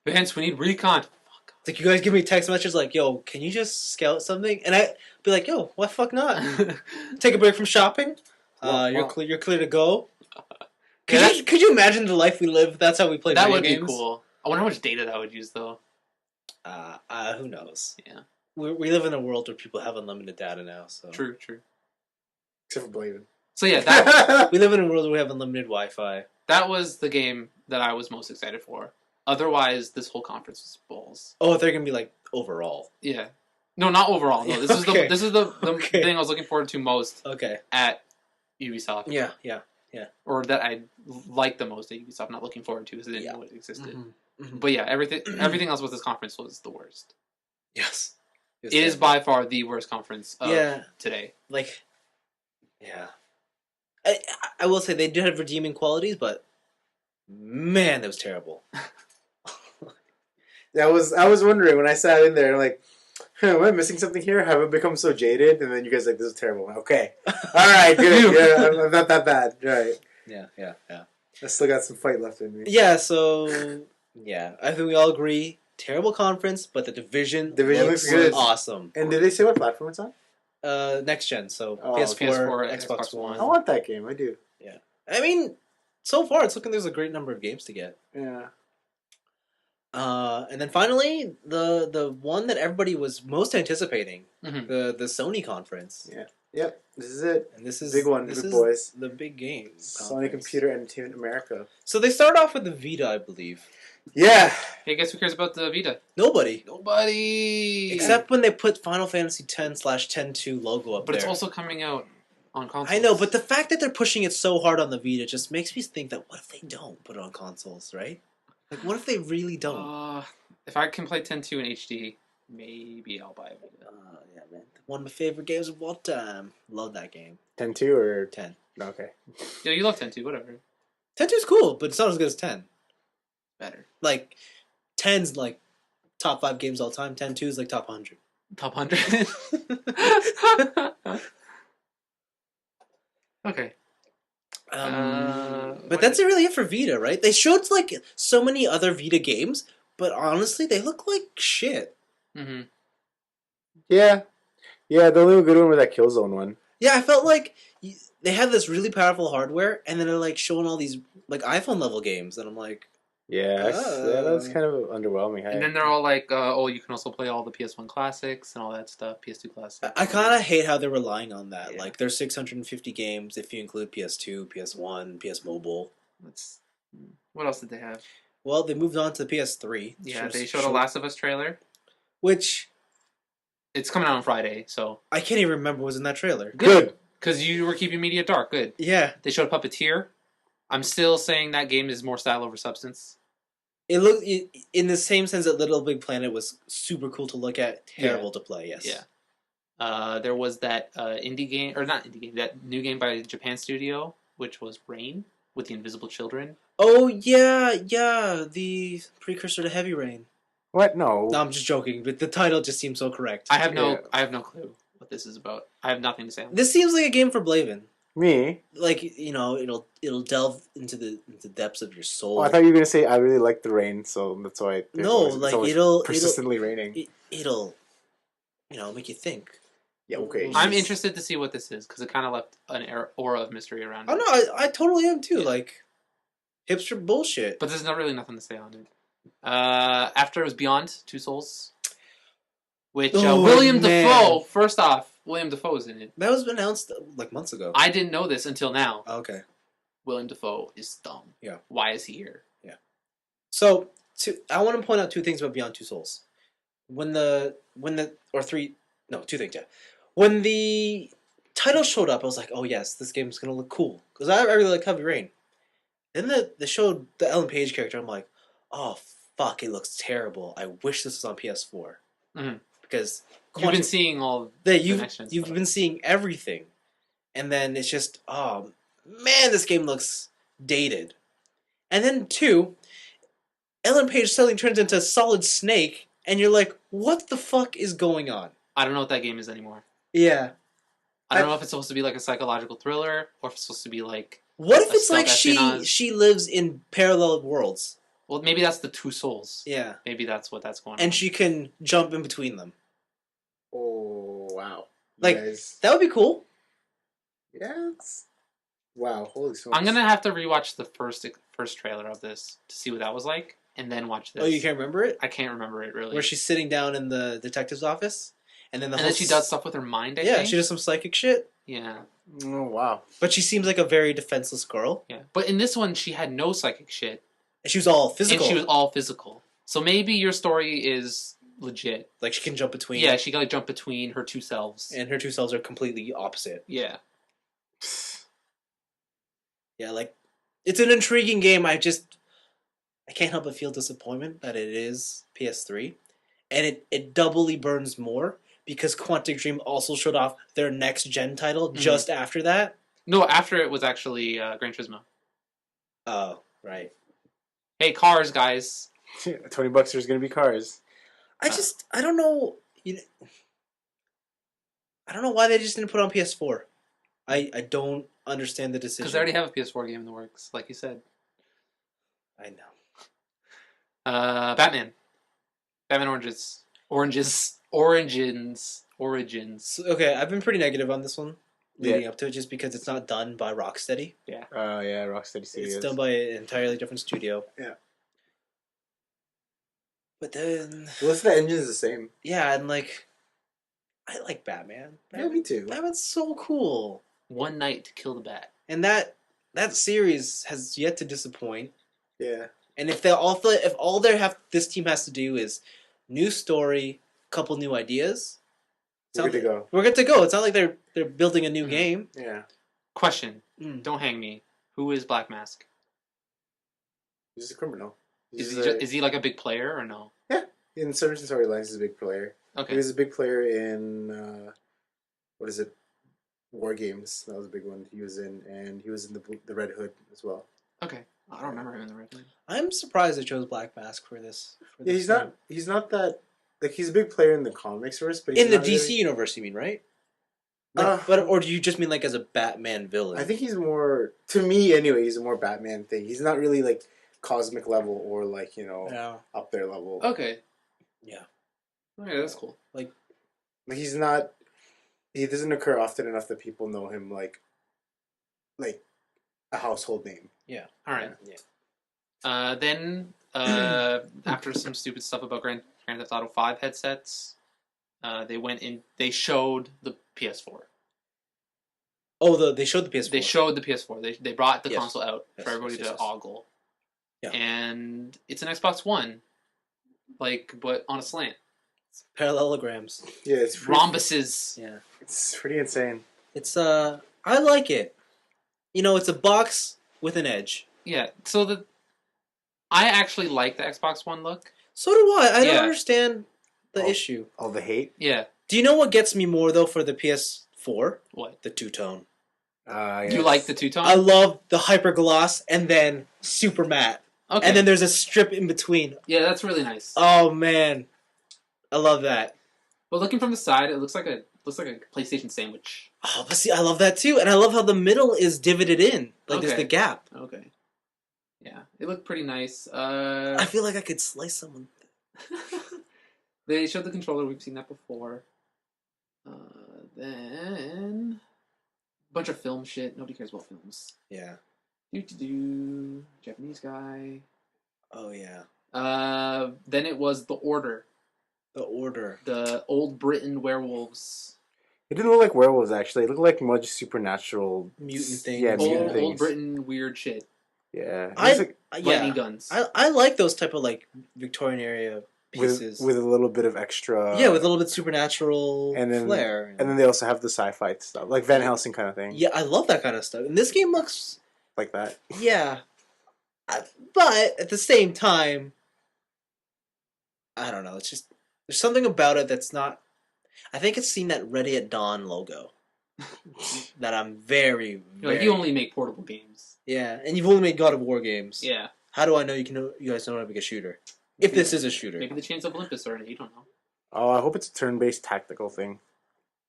Vince, we need recon. It's you guys give me text messages yo, can you just scout something? And I'd be like, yo, why fuck not? Take a break from shopping. You're clear to go. Could you imagine the life we live? That's how we play that video would games? be cool. I wonder how much data that would use, though. Who knows? Yeah. We live in a world where people have unlimited data now. So True. Except for Blaven. So yeah, we live in a world where we have unlimited Wi-Fi. that was the game that I was most excited for. Otherwise, this whole conference was balls. Oh, they're gonna be overall. Yeah. No, not overall. No, this is the Okay. thing I was looking forward to most Okay. at Ubisoft. Yeah. Or that I liked the most at Ubisoft. Not looking forward to because I didn't know it existed. Mm-hmm. But yeah, everything else with this conference was the worst. Yes. It is by far the worst conference of today. Yeah. I will say they did have redeeming qualities, but man, that was terrible. Yeah, I was wondering when I sat in there, am I missing something here? Have I become so jaded? And then you guys this is terrible. Okay. Alright, good. Yeah, I'm not that bad. Right. Yeah. I still got some fight left in me. Yeah, so yeah. I think we all agree. Terrible conference, but the Division looks good. Awesome. And did they say what platform it's on? Next gen, so PS4, PS4, Xbox One. I want that game, I do. Yeah. I mean, so far it's looking there's a great number of games to get. Yeah. And then finally, the one that everybody was most anticipating, Mhm. the Sony conference. Yeah. Yep, this is it. And this is Big one, This big is boys. the big game. Sony conference. Computer Entertainment America. So they start off with the Vita, I believe. Yeah. Hey, guess who cares about the Vita? Nobody. Except Except when they put Final Fantasy X/10-2 logo up but there. it's also coming out on consoles. I know, but the fact that they're pushing it so hard on the Vita just makes me think that what if they don't put it on consoles, right? Like, what if they really don't? If I can play 10.2 in HD, maybe I'll buy a Vita. Yeah, man. One of my favorite games of all time. Love that game. 10-2 or 10. Okay. Yeah, you love 10.2, whatever. 10-2 is cool, but it's not as good as 10. Better. Like, 10's like top 5 games all time. 10-2 is like top 100. Top 100. Okay. But that's really it for Vita, right? They showed like so many other Vita games, but honestly, they look like shit. Mm-hmm. Yeah. Yeah, the only good one was that Killzone one. Yeah, I felt like they had this really powerful hardware, and then they're like showing all these like iPhone level games, and I'm like, Yeah, that's kind of underwhelming. And then they're all like, you can also play all the PS1 classics and all that stuff, PS2 classics. I kind of hate how they're relying on that. Yeah. Like, there's 650 games if you include PS2, PS1, PS Mobile. What else did they have? Well, they moved on to the PS3. Yeah, they showed a Last of Us trailer. Which... It's coming out on Friday, so... I can't even remember what was in that trailer. Good! Because you were keeping media dark. Good. Yeah. They showed Puppeteer. I'm still saying that game is more style over substance. It looked... In the same sense that Little Big Planet was super cool to look at, terrible to play, yes. Yeah. There was that indie game... Or not indie game. That new game by Japan Studio, which was Rain, with the Invisible Children. Oh, yeah. The precursor to Heavy Rain. What? No. No, I'm just joking, but the title just seems so correct. I have no clue what this is about. I have nothing to say on this. This seems like a game for Blaven. Me? Like, you know, it'll delve into the depths of your soul. Oh, I thought you were gonna say I really like the rain, so that's why. It'll persistently raining. It'll, make you think. Yeah, okay. I'm interested to see what this is because it kind of left an aura of mystery around it. Oh no, I totally am too. Yeah. Like, hipster bullshit. But there's not really nothing to say on it. After it was Beyond Two Souls, which William Dafoe. First off, William Dafoe is in it. That was announced like months ago. I didn't know this until now. Okay. William Dafoe is dumb. Yeah. Why is he here? Yeah. So I want to point out two things about Beyond Two Souls. Two things. Yeah. When the title showed up, I was like, oh yes, this game's gonna look cool because I really like Heavy Rain. Then they showed the Ellen Page character. I'm like, oh fuck, it looks terrible. I wish this was on PS4 because you've been seeing all you've been seeing everything, and then it's just oh man, this game looks dated. And then two, Ellen Page suddenly turns into Solid Snake, and you're like, what the fuck is going on? I don't know what that game is anymore. Yeah. I don't know if it's supposed to be like a psychological thriller or if it's supposed to be like. What if it's like she lives in parallel worlds? Well, maybe that's the two souls. Yeah. Maybe that's what that's going on. And she can jump in between them. Oh, wow. Like, that would be cool. Yeah. Wow, holy smokes. I'm going to have to rewatch the first trailer of this to see what that was like and then watch this. Oh, you can't remember it? I can't remember it, really. Where she's sitting down in the detective's office? And then she does stuff with her mind, I think? Yeah, she does some psychic shit. Yeah. Oh, wow. But she seems like a very defenseless girl. Yeah. But in this one, she had no psychic shit. And she was all physical. So maybe your story is legit. Like, she can jump between... Yeah, she can like, jump between her two selves. And her two selves are completely opposite. Yeah. Yeah, like, it's an intriguing game. I can't help but feel disappointment that it is PS3. And it doubly burns more because Quantic Dream also showed off their next-gen title just after that. No, after it was actually Gran Turismo. Oh, right. Hey, cars, guys. $20 there's going to be cars. I don't know. I don't know why they just didn't put it on PS4. I don't understand the decision. Because they already have a PS4 game in the works, like you said. I know. Batman Origins. Okay, I've been pretty negative on this one leading up to it just because it's not done by Rocksteady. Yeah. Yeah, Rocksteady Studios. It's done by an entirely different studio. Yeah. But then... Well, the engine is the same. Yeah, and like... I like Batman. Yeah, me too. Batman's so cool. One night to kill the bat. And that series has yet to disappoint. Yeah. And if all this team has to do is new story, couple new ideas, We're good to go. We're good to go. It's not like they're building a new game. Yeah. Question. Don't hang me. Who is Black Mask? He's a criminal. Is he like a big player or no? Yeah. In certain storylines, he's a big player. Okay. He was a big player in what is it? War Games. That was a big one he was in, and he was in the Red Hood as well. Okay. I don't remember him in the Red Hood. I'm surprised they chose Black Mask for this. Yeah, he's not that like he's a big player in the comics verse, but in the DC universe, you mean, right? Like, or do you just mean like as a Batman villain? I think he's more, to me anyway, he's a more Batman thing. He's not really like cosmic level or like, up there level. Okay. Yeah. Okay, that's cool. Like he's not, he doesn't occur often enough that people know him like a household name. Yeah. All right. Yeah. Then after some stupid stuff about Grand Theft Auto 5 headsets, they showed the PS4. Oh, they showed the PS4. They showed the PS4. They brought the console out for everybody to yes. ogle. Yeah. And it's an Xbox One, but on a slant. Parallelograms. Yeah, it's rhombuses. Yeah, it's pretty insane. It's I like it. It's a box with an edge. Yeah. So I actually like the Xbox One look. So do I. I don't understand the issue. All the hate. Yeah. Do you know what gets me more though for the PS4? What? The two-tone. Yes. You like the two-tone? I love the hypergloss and then super matte. Okay. And then there's a strip in between. Yeah, that's really nice. Oh man, I love that. But looking from the side, it looks like a PlayStation sandwich. Oh, but see, I love that too, and I love how the middle is divoted in. There's the gap. Okay. Yeah, it looked pretty nice. I feel like I could slice someone. They showed the controller. We've seen that before. Then a bunch of film shit. Nobody cares about films. Yeah. Japanese guy. Oh yeah. Then it was The Order. The Order. The old Britain werewolves. It didn't look like werewolves actually. It looked like much supernatural mutant things. Yeah, mutant things. Old Britain weird shit. Yeah. Lightning guns. I like those type of Victorian area pieces with a little bit of extra. Yeah, with a little bit supernatural flair. And then they also have the sci-fi stuff, like Van Helsing kind of thing. Yeah, I love that kind of stuff. And this game looks like that. Yeah, but at the same time, I don't know. It's just there's something about it that's not. I think it's seen that Ready at Dawn logo that I'm very. You only make portable games. Yeah, and you've only made God of War games. Yeah. How do I know you guys know how to make a shooter? If this is a shooter, maybe the Chains of Olympus are in it. You don't know. Oh, I hope it's a turn-based tactical thing,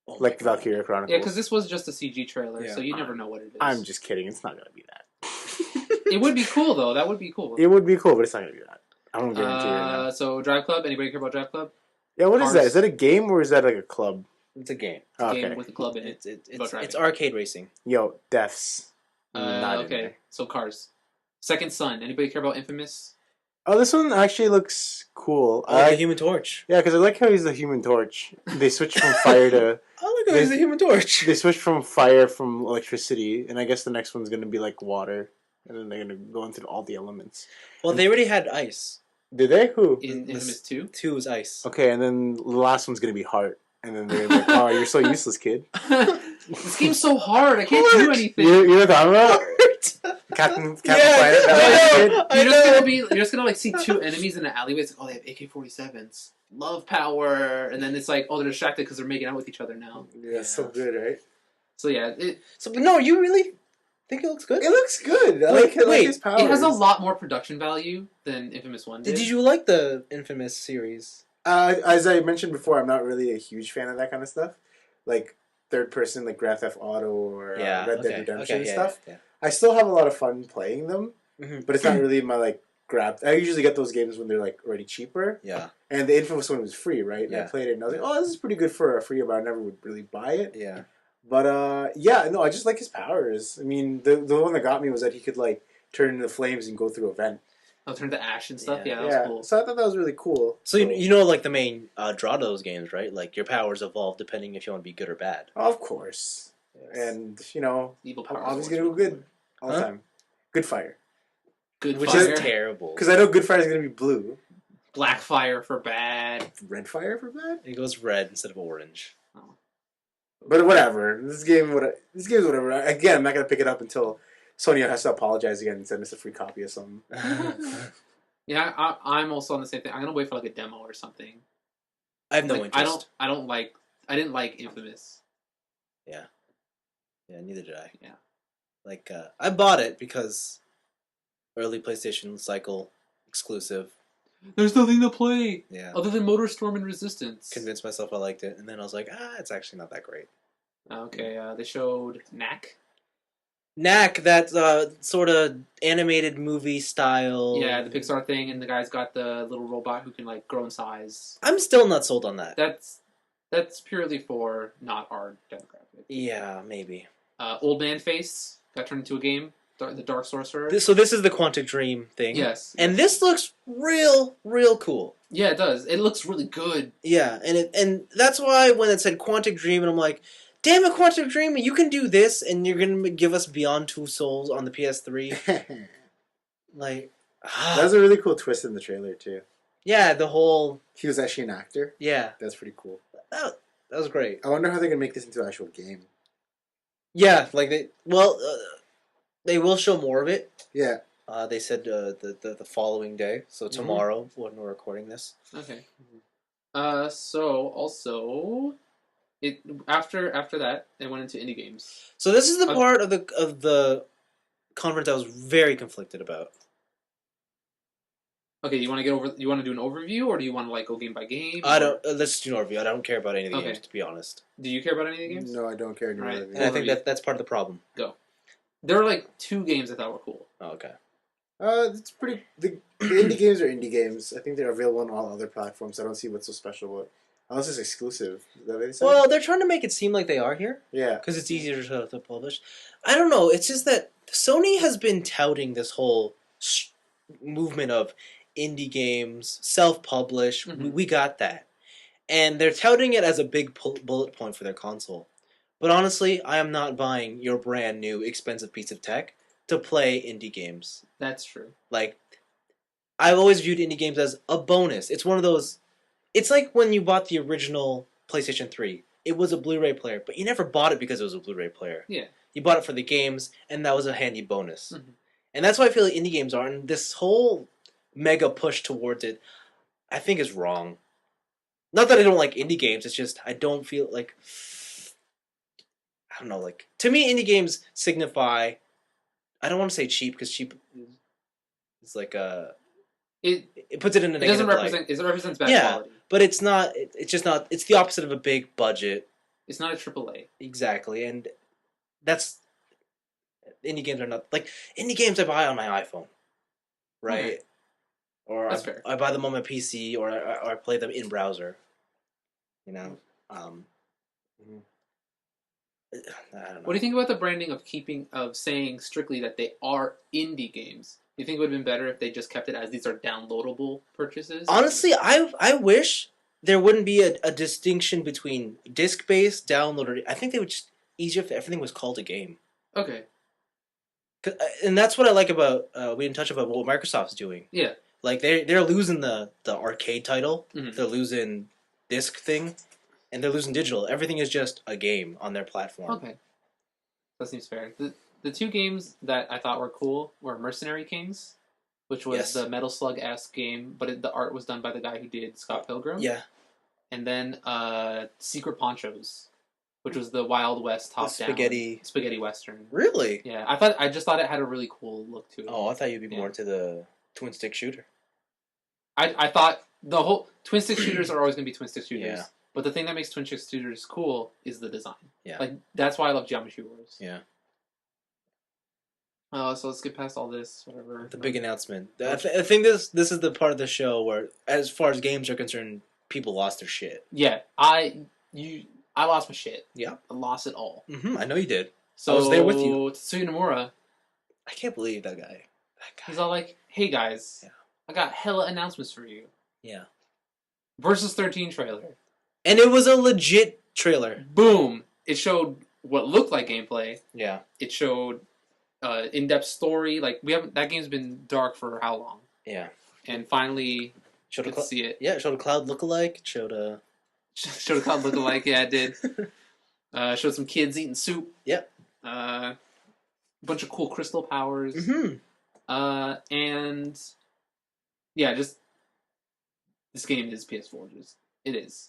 like Valkyria Chronicles. Yeah, because this was just a CG trailer, so you never know what it is. I'm just kidding. It's not gonna be that. It would be cool though. That would be cool. It would be cool, but it's not gonna be that. I don't guarantee it right now. So Drive Club. Anybody care about Drive Club? Yeah, what is that? Is that a game or is that like a club? It's a game. It's a game with a club in it. It's arcade racing. Yo, deaths. Okay, so Cars. Second Son. Anybody care about Infamous? Oh, this one actually looks cool. I like the Human Torch. Yeah, because I like how he's the Human Torch. They switch from fire to... I like how he's the Human Torch. They switch from fire from electricity, and I guess the next one's going to be like water, and then they're going to go into all the elements. Well, they already had ice. Did they? Who? In Infamous 2? 2 was ice. Okay, and then the last one's going to be heart. And then they're like, oh, you're so useless, kid. This game's so hard. I can't do anything. You know what I'm talking about? Captain Planet. You're just gonna see two enemies in an alleyway. It's like, oh, they have AK-47s, love power, and then it's like, oh, they're distracted because they're making out with each other now. Yeah, so good, right? So yeah, no, you really think it looks good? It looks good. I like his powers. It has a lot more production value than Infamous 1 did. Did you like the Infamous series? As I mentioned before, I'm not really a huge fan of that kind of stuff, like third person, like Grand Theft Auto or Red Dead Redemption and stuff. Yeah. I still have a lot of fun playing them, but it's not really my grab. I usually get those games when they're already cheaper. Yeah. And the Infamous one was free, right? Yeah. And I played it and I was like, oh, this is pretty good for a free, but I never would really buy it. Yeah. But I just like his powers. I mean, the one that got me was that he could turn into flames and go through a vent. I'll turn to ash and stuff. Yeah. Yeah, that was cool. So I thought that was really cool. So you know, like the main draw to those games, right? Like your powers evolve depending if you want to be good or bad. Of course. Yes. And, you know, Evil I'm powers. always going to go good all the time. Good fire. Good Which fire. is terrible. Because I know good fire is going to be blue. Black fire for bad. Red fire for bad? It goes red instead of orange. Oh. But whatever. This game is whatever. Again, I'm not going to pick it up until Sony has to apologize again and send us a free copy of something. Yeah, I'm also on the same thing. I'm gonna wait for like a demo or something. I have no interest. I didn't like Infamous. Yeah, neither did I. Yeah. Like, I bought it because early PlayStation cycle exclusive. There's nothing to play. Yeah. Other than Motorstorm and Resistance. Convinced myself I liked it, and then I was like, it's actually not that great. Okay, they showed Knack. Knack, that sort of animated movie style. Yeah, the Pixar thing, and the guy's got the little robot who can like grow in size. I'm still not sold on that. That's purely for not our demographic. Yeah, maybe. Old Man Face got turned into a game. The Dark Sorcerer. So this is the Quantic Dream thing. Yes. And this looks real cool. Yeah, it does. It looks really good. Yeah, and that's why when it said Quantic Dream, and I'm like, damn it, Quantic Dream, you can do this, and you're gonna give us Beyond Two Souls on the PS3. Like, that was a really cool twist in the trailer too. Yeah, the whole. He was actually an actor. Yeah, that's pretty cool. That was great. I wonder how they're gonna make this into an actual game. Yeah, like they will show more of it. Yeah. They said the following day, so tomorrow when we're recording this. Okay. So also, after that, they went into indie games. So this is the part of the conference I was very conflicted about. Okay, you want to do an overview, or do you want to like go game by game? I don't. Let's do an overview. I don't care about any of the games, to be honest. Do you care about any of the games? No, I don't care about any of the games. And I think that's part of the problem. Go. There were like 2 games I thought were cool. Oh, okay. It's pretty. The indie games are indie games. I think they're available on all other platforms. I don't see what's so special about it. Unless it's exclusive. Is that what they said? Well, they're trying to make it seem like they are here. Yeah. Because it's easier to publish. I don't know. It's just that Sony has been touting this whole movement of indie games, self-publish. Mm-hmm. We got that. And they're touting it as a big bullet point for their console. But honestly, I am not buying your brand new expensive piece of tech to play indie games. That's true. Like, I've always viewed indie games as a bonus. It's one of those... It's like when you bought the original PlayStation 3. It was a Blu-ray player, but you never bought it because it was a Blu-ray player. Yeah. You bought it for the games, and that was a handy bonus. Mm-hmm. And that's why I feel like indie games are, and this whole mega push towards it, I think is wrong. Not that I don't like indie games, it's just I don't feel like... I don't know, like... To me, indie games signify... I don't want to say cheap, because cheap is like a... It puts it in a negative light. It represents bad quality. But it's not... It's just not... It's the opposite of a big budget. It's not a AAA. Exactly, and that's... Indie games are not... Like, indie games I buy on my iPhone. Right? Okay. Or that's fair. I buy them on my PC, or I play them in browser. You know? I don't know. What do you think about the branding of saying strictly that they are indie games? Do you think it would have been better if they just kept it as these are downloadable purchases? Honestly, I wish there wouldn't be a distinction between disc-based, downloaded. I think they would just easier if everything was called a game. Okay. And that's what I like about we didn't touch about what Microsoft's doing. Yeah. Like they're losing the arcade title, Mm-hmm. they're losing disc thing, and they're losing digital. Everything is just a game on their platform. Okay. That seems fair. The 2 games that I thought were cool were Mercenary Kings, which was the Metal Slug-esque game, but the art was done by the guy who did Scott Pilgrim. Yeah. And then Secret Ponchos, which was the Wild West top-down spaghetti western. Really? Yeah, I just thought it had a really cool look to it. Oh, I thought you'd be more into the twin stick shooter. I thought the whole twin stick shooters are always going to be twin stick shooters. Yeah. But the thing that makes twin stick shooters cool is the design. Yeah. Like that's why I love Geometry Wars. Yeah. So let's get past all this. Whatever. The big announcement. I think this is the part of the show where, as far as games are concerned, people lost their shit. Yeah, I lost my shit. Yeah, I lost it all. Mm-hmm. I know you did. So I was there with you. Tetsuya Nomura. I can't believe that guy. He's all like, "Hey guys, Yeah. I got hella announcements for you." Yeah. Versus 13 trailer. And it was a legit trailer. Boom! It showed what looked like gameplay. Yeah. It showed in-depth story. Like that game's been dark for how long? Yeah. And finally, Showed get to see it. Yeah, it showed a cloud lookalike. It showed a Showed a cloud lookalike. Yeah, it did. Showed some kids eating soup. Yep. A bunch of cool crystal powers. Mm-hmm. And yeah, just this game is PS4. It is.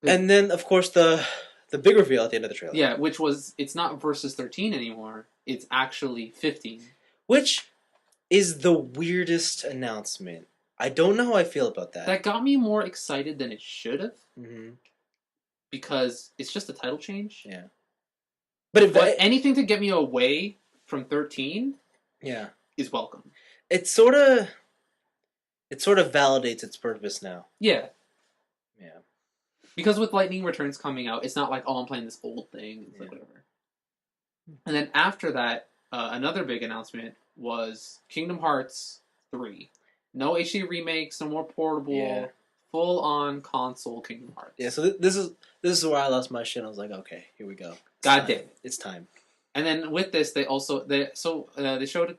And then, of course, the big reveal at the end of the trailer. Yeah, which was it's not versus 13 anymore. It's actually 15. Which is the weirdest announcement. I don't know how I feel about that. That got me more excited than it should have. Mm-hmm. Because it's just a title change. Yeah. But anything to get me away from 13 is welcome. It sort of validates its purpose now. Yeah. Yeah. Because with Lightning Returns coming out, it's not like, oh, I'm playing this old thing. It's like whatever. And then after that, another big announcement was Kingdom Hearts 3. No HD remakes, no more portable, full-on console Kingdom Hearts. Yeah, so this is where I lost my shit. I was like, okay, here we go. God damn it. It's time. And then with this, they showed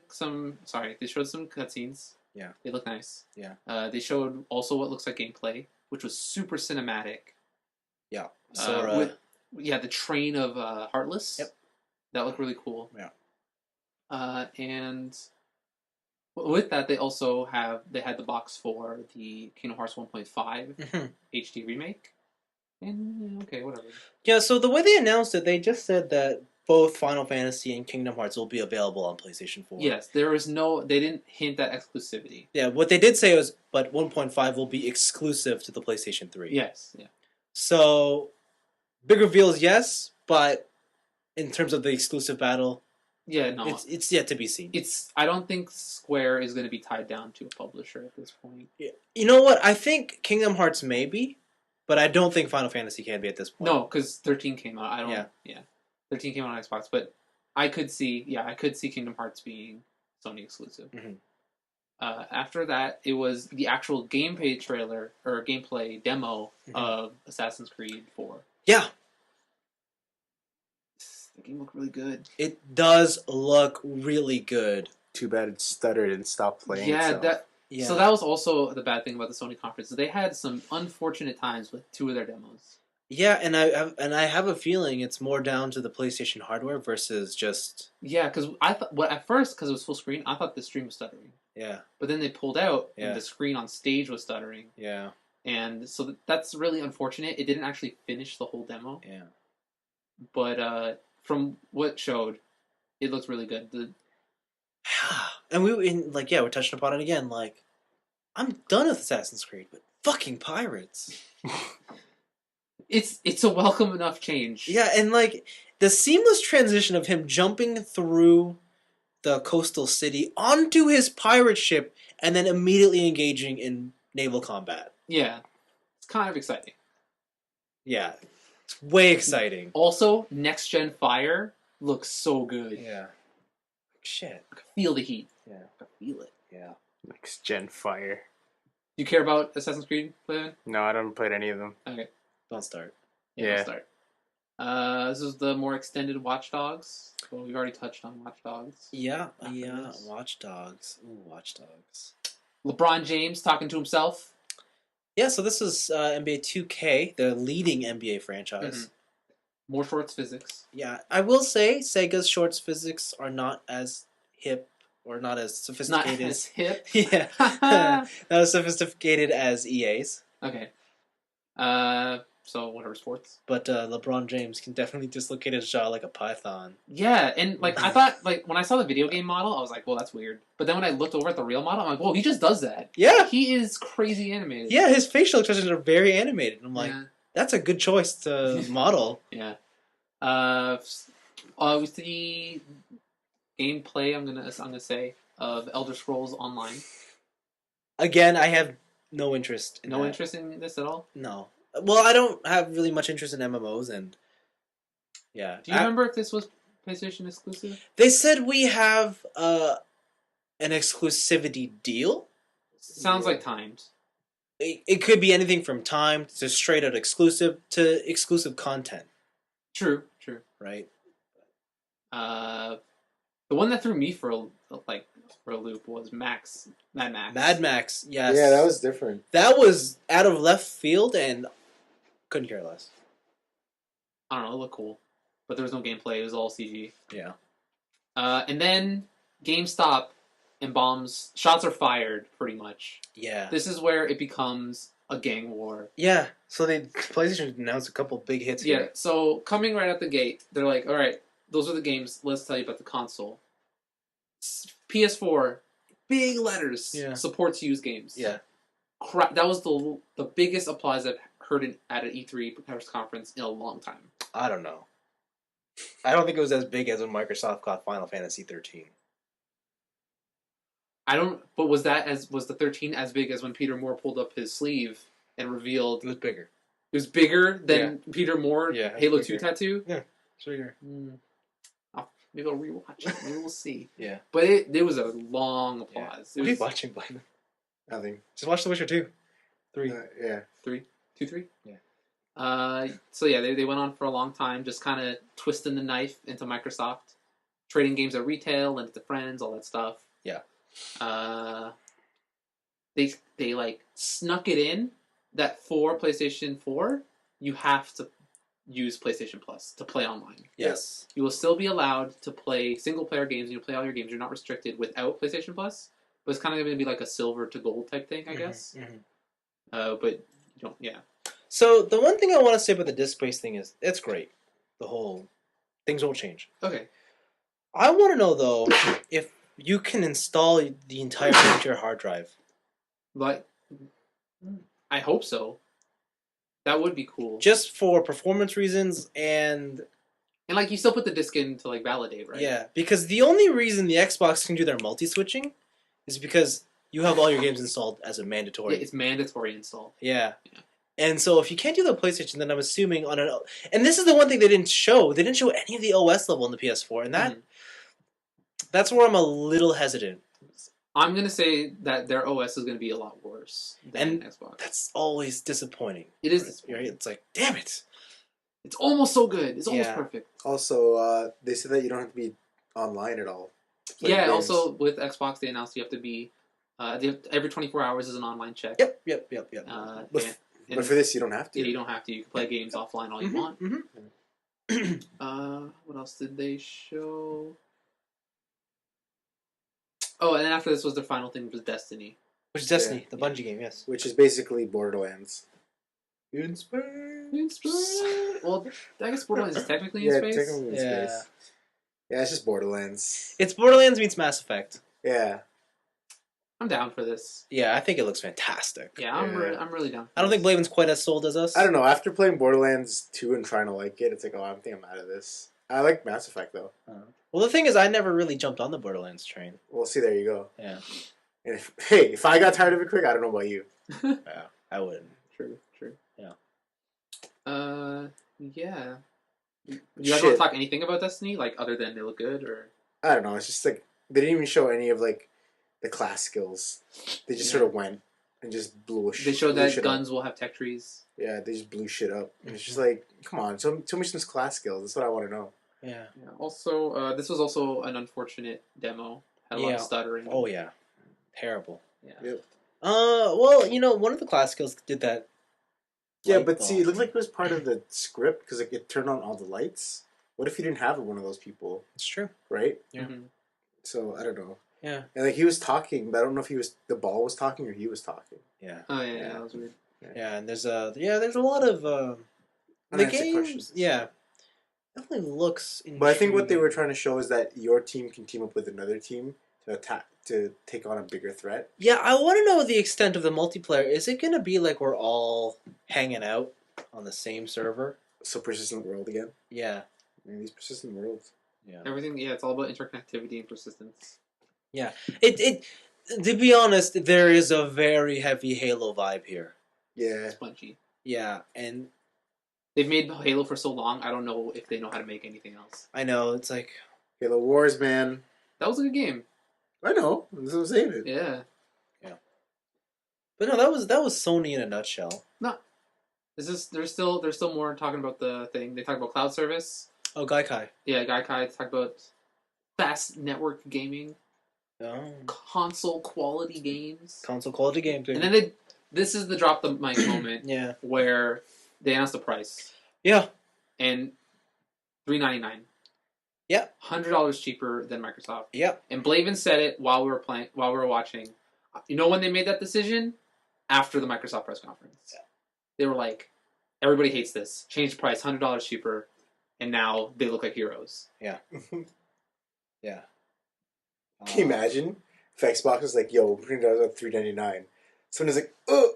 some cutscenes. Yeah. They look nice. Yeah. They showed also what looks like gameplay, which was super cinematic. Yeah. So the train of Heartless. Yep. That looked really cool. Yeah. And with that, they had the box for the Kingdom Hearts 1.5 HD remake. And okay, whatever. Yeah, so the way they announced it, they just said that both Final Fantasy and Kingdom Hearts will be available on PlayStation 4. Yes, they didn't hint at exclusivity. Yeah, what they did say was, but 1.5 will be exclusive to the PlayStation 3. Yes, yeah. So, big reveals, yes, but in terms of the exclusive battle, yeah, no, it's yet to be seen. I don't think Square is going to be tied down to a publisher at this point. Yeah. You know what? I think Kingdom Hearts may be, but I don't think Final Fantasy can be at this point. No, because 13 came out. 13 came out on Xbox, but I could see Kingdom Hearts being Sony exclusive. Mm-hmm. After that, it was the actual gameplay trailer or gameplay demo of Assassin's Creed 4. Yeah. The game looked really good. It does look really good. Too bad it stuttered and stopped playing. Yeah. So that was also the bad thing about the Sony conference. They had some unfortunate times with two of their demos. Yeah, and I have a feeling it's more down to the PlayStation hardware versus just because I thought at first because it was full screen, I thought the stream was stuttering. Yeah. But then they pulled out and the screen on stage was stuttering. Yeah. And so that's really unfortunate. It didn't actually finish the whole demo. Yeah. But from what showed, it looked really good. And we're touching upon it again. Like, I'm done with Assassin's Creed, but fucking pirates. It's a welcome enough change. Yeah, and like the seamless transition of him jumping through the coastal city onto his pirate ship and then immediately engaging in naval combat. Yeah, it's kind of exciting. Yeah, it's way exciting. Also, next gen fire looks so good. Yeah. Shit. I can feel the heat. Yeah. I can feel it. Yeah. Next gen fire. Do you care about Assassin's Creed, Blaven? No, I haven't played any of them. Okay. Don't start. Yeah. Don't start. This is the more extended Watch Dogs. Well, we've already touched on Watch Dogs. Yeah. Watch Dogs. Ooh, Watch Dogs. LeBron James talking to himself. Yeah, so this is NBA 2K, the leading NBA franchise. Mm-hmm. More shorts physics. Yeah, I will say Sega's shorts physics are not as hip or not as sophisticated. Not as hip? Yeah. Not as sophisticated as EA's. Okay. So whatever sports. But LeBron James can definitely dislocate his jaw like a python. Yeah, and like I thought, like when I saw the video game model, I was like, "Well, that's weird." But then when I looked over at the real model, I'm like, "Whoa, he just does that." Yeah, he is crazy animated. Yeah, his facial expressions are very animated. I'm like, that's a good choice to model. Yeah. We see gameplay. I'm gonna say of Elder Scrolls Online. Again, I have no interest. No interest in this at all. No. Well, I don't have really much interest in MMOs, and yeah. Do you remember if this was PlayStation exclusive? They said we have an an exclusivity deal. Sounds like timed. It could be anything from time to straight out exclusive to exclusive content. True. Right. The one that threw me for a loop was Mad Max. Mad Max, yes. Yeah, that was different. That was out of left field and couldn't care less. I don't know, it looked cool. But there was no gameplay, it was all CG. Yeah. And then GameStop and bombs, shots are fired, pretty much. Yeah. This is where it becomes a gang war. Yeah. So PlayStation announced a couple big hits here. Yeah, so coming right out the gate, they're like, alright, those are the games, let's tell you about the console. PS4, big letters, supports used games. Yeah. Crap, that was the biggest applause I've heard at an E3 press conference in a long time. I don't know. I don't think it was as big as when Microsoft got Final Fantasy 13. But was the 13 as big as when Peter Moore pulled up his sleeve and revealed? It was bigger. It was bigger than Peter Moore Halo 2 tattoo? Yeah, sure. Maybe I'll rewatch it. Maybe we'll see. Yeah. But it was a long applause. What are you watching, Blaven? Nothing. Just watch The Witcher 2. 3. Yeah. 3? 2, 3? Yeah. So yeah, they went on for a long time, just kind of twisting the knife into Microsoft, trading games at retail, lent it to friends, all that stuff. Yeah. They like snuck it in that for PlayStation 4, you have to use PlayStation Plus to play online. Yes. You will still be allowed to play single player games, and you'll play all your games. You're not restricted without PlayStation Plus, but it's kind of going to be like a silver to gold type thing, I guess. But you don't, So the one thing I want to say about the disc-based thing is, it's great. The whole things won't change. Okay. I want to know though if you can install the entire game to your hard drive. But I hope so. That would be cool. Just for performance reasons and like you still put the disc in to like validate, right? Yeah, because the only reason the Xbox can do their multi-switching is because you have all your games installed as a mandatory. Yeah, it's mandatory install. Yeah. And so if you can't do the PlayStation, then I'm assuming on an... And this is the one thing they didn't show. They didn't show any of the OS level in the PS4. And that's where I'm a little hesitant. I'm going to say that their OS is going to be a lot worse than Xbox. That's always disappointing. It is disappointing. It's like, damn it. It's almost so good. It's almost perfect. Also, they said that you don't have to be online at all. Yeah, also with Xbox, they announced you have to be... every 24 hours is an online check. Yep. But for this, you don't have to. Yeah, you don't have to. You can play games offline all you want. What else did they show? Oh, and then after this was their final thing, was Destiny. Which is Destiny, the Bungie game, yes. Which is basically Borderlands. In space. Well, I guess Borderlands is technically in space. Technically in space. Yeah, it's just Borderlands. It's Borderlands meets Mass Effect. Yeah. I'm down for this. Yeah, I think it looks fantastic. Yeah, I'm really down. I don't think Blaven's quite as sold as us. I don't know. After playing Borderlands 2 and trying to like it, it's like, I think I'm out of this. I like Mass Effect, though. Well, the thing is, I never really jumped on the Borderlands train. Well, see, there you go. Yeah. And if I got tired of it quick, I don't know about you. Yeah, I wouldn't. True. Yeah. Yeah. You guys want to talk anything about Destiny, like other than they look good, or? I don't know. It's just like they didn't even show any of like the class skills. They just sort of went and just blew shit. They showed that guns will have tech trees. Yeah, they just blew shit up. And it's just like, come on, show me some class skills. That's what I want to know. Yeah. Also, this was also an unfortunate demo. Had a lot of stuttering. Oh yeah, terrible. Yeah. Yep. Well, one of the class skills did that. Yeah, but see, it looked like it was part of the script because like it turned on all the lights. What if you didn't have one of those people? It's true, right? Yeah. So I don't know. Yeah. And like he was talking, but I don't know if the ball was talking or he was talking. Yeah. Oh yeah, that was weird. Yeah, and there's a lot of the game. Questions. Yeah. Definitely looks intriguing. But I think what they were trying to show is that your team can team up with another team to take on a bigger threat. Yeah, I want to know the extent of the multiplayer. Is it going to be like we're all hanging out on the same server? So persistent world again? Yeah. Man, these persistent worlds. Yeah. Everything. Yeah, it's all about interconnectivity and persistence. Yeah. It. To be honest, there is a very heavy Halo vibe here. Yeah. It's punchy. Yeah, and they've made Halo for so long. I don't know if they know how to make anything else. I know, it's like Halo Wars, man. That was a good game. I know. That's what I'm saying. Yeah. But no, that was Sony in a nutshell. No. There's still more talking about the thing. They talk about cloud service. Oh, Gaikai. Yeah, Gaikai talk about fast network gaming, Oh. console quality games. Console quality games. And then this is the drop the mic moment. Yeah. Where they announced the price. Yeah. And $399. Yeah. $100 cheaper than Microsoft. Yeah. And Blaven said it while we were watching. You know when they made that decision? After the Microsoft press conference. Yeah. They were like, everybody hates this. Change the price, $100 cheaper, and now they look like heroes. Yeah. Yeah. Can you imagine if Xbox was like, "Yo, we're putting it out at $399." Someone's like, "Oh,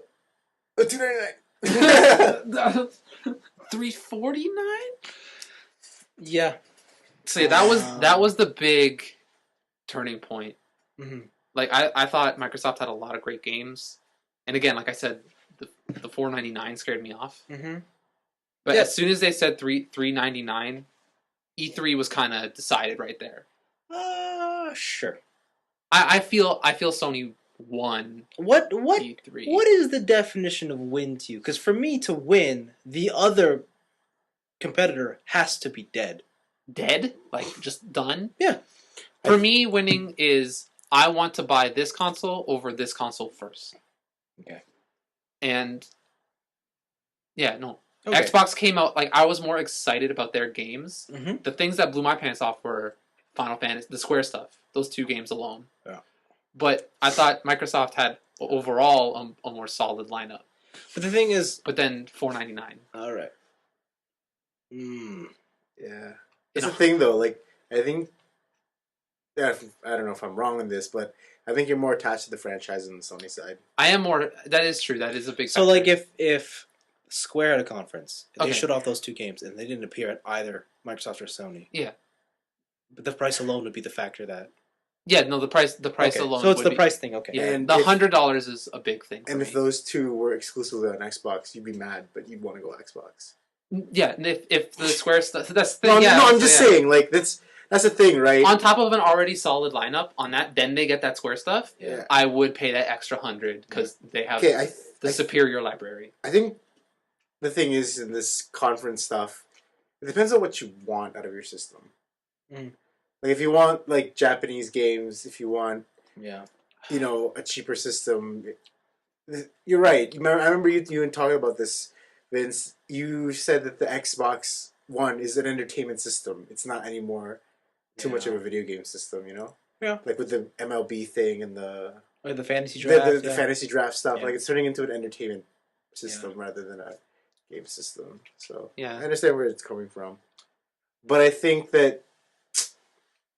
$299." $349? Yeah. So yeah, that was the big turning point. Mm-hmm. Like I thought Microsoft had a lot of great games, and again, like I said, the $499 scared me off. Mm-hmm. But as soon as they said $399, E3 was kind of decided right there. Sure. I feel Sony won. What E3. What is the definition of win to you? Because for me to win, the other competitor has to be dead. Dead? Like just done? Yeah. For me, winning is I want to buy this console over this console first. Okay. And yeah, no. Okay. Xbox came out, like, I was more excited about their games. Mm-hmm. The things that blew my pants off were Final Fantasy, the Square stuff. Those two games alone. Yeah. But I thought Microsoft had, overall, a more solid lineup. But the thing is... But then $499. All right. Yeah. It's the thing, though. Like, I think... I don't know if I'm wrong on this, but I think you're more attached to the franchise on the Sony side. I am more... That is true. That is a big So, factor. like, if Square had a conference, and Okay. they showed off those two games, and they didn't appear at either Microsoft or Sony. Yeah. But the price alone would be the factor that... Yeah, no, the price okay. alone. So it's would the be, price thing, okay. Yeah, And the if- $100 is a big thing. And for if me. those two were exclusively on Xbox, you'd be mad, but you'd want to go Xbox. Yeah, and if the Square stuff, that's the thing. No, Yeah, no, I'm just yeah. saying, like that's the thing, right? On top of an already solid lineup, on that, then they get that Square stuff. Yeah. I would pay that extra 100 because they have Okay, the superior library. I think the thing is in this conference stuff, it depends on what you want out of your system. Mm. Like if you want like Japanese games, if you want, Yeah. you know, a cheaper system, you're right. I remember you talking about this, Vince. You said that the Xbox One is an entertainment system. It's not anymore too much of a video game system. You know. Yeah. Like with the MLB thing and the Or the fantasy draft. the fantasy draft stuff. Yeah. Like it's turning into an entertainment system rather than a game system. So Yeah. I understand where it's coming from, but I think that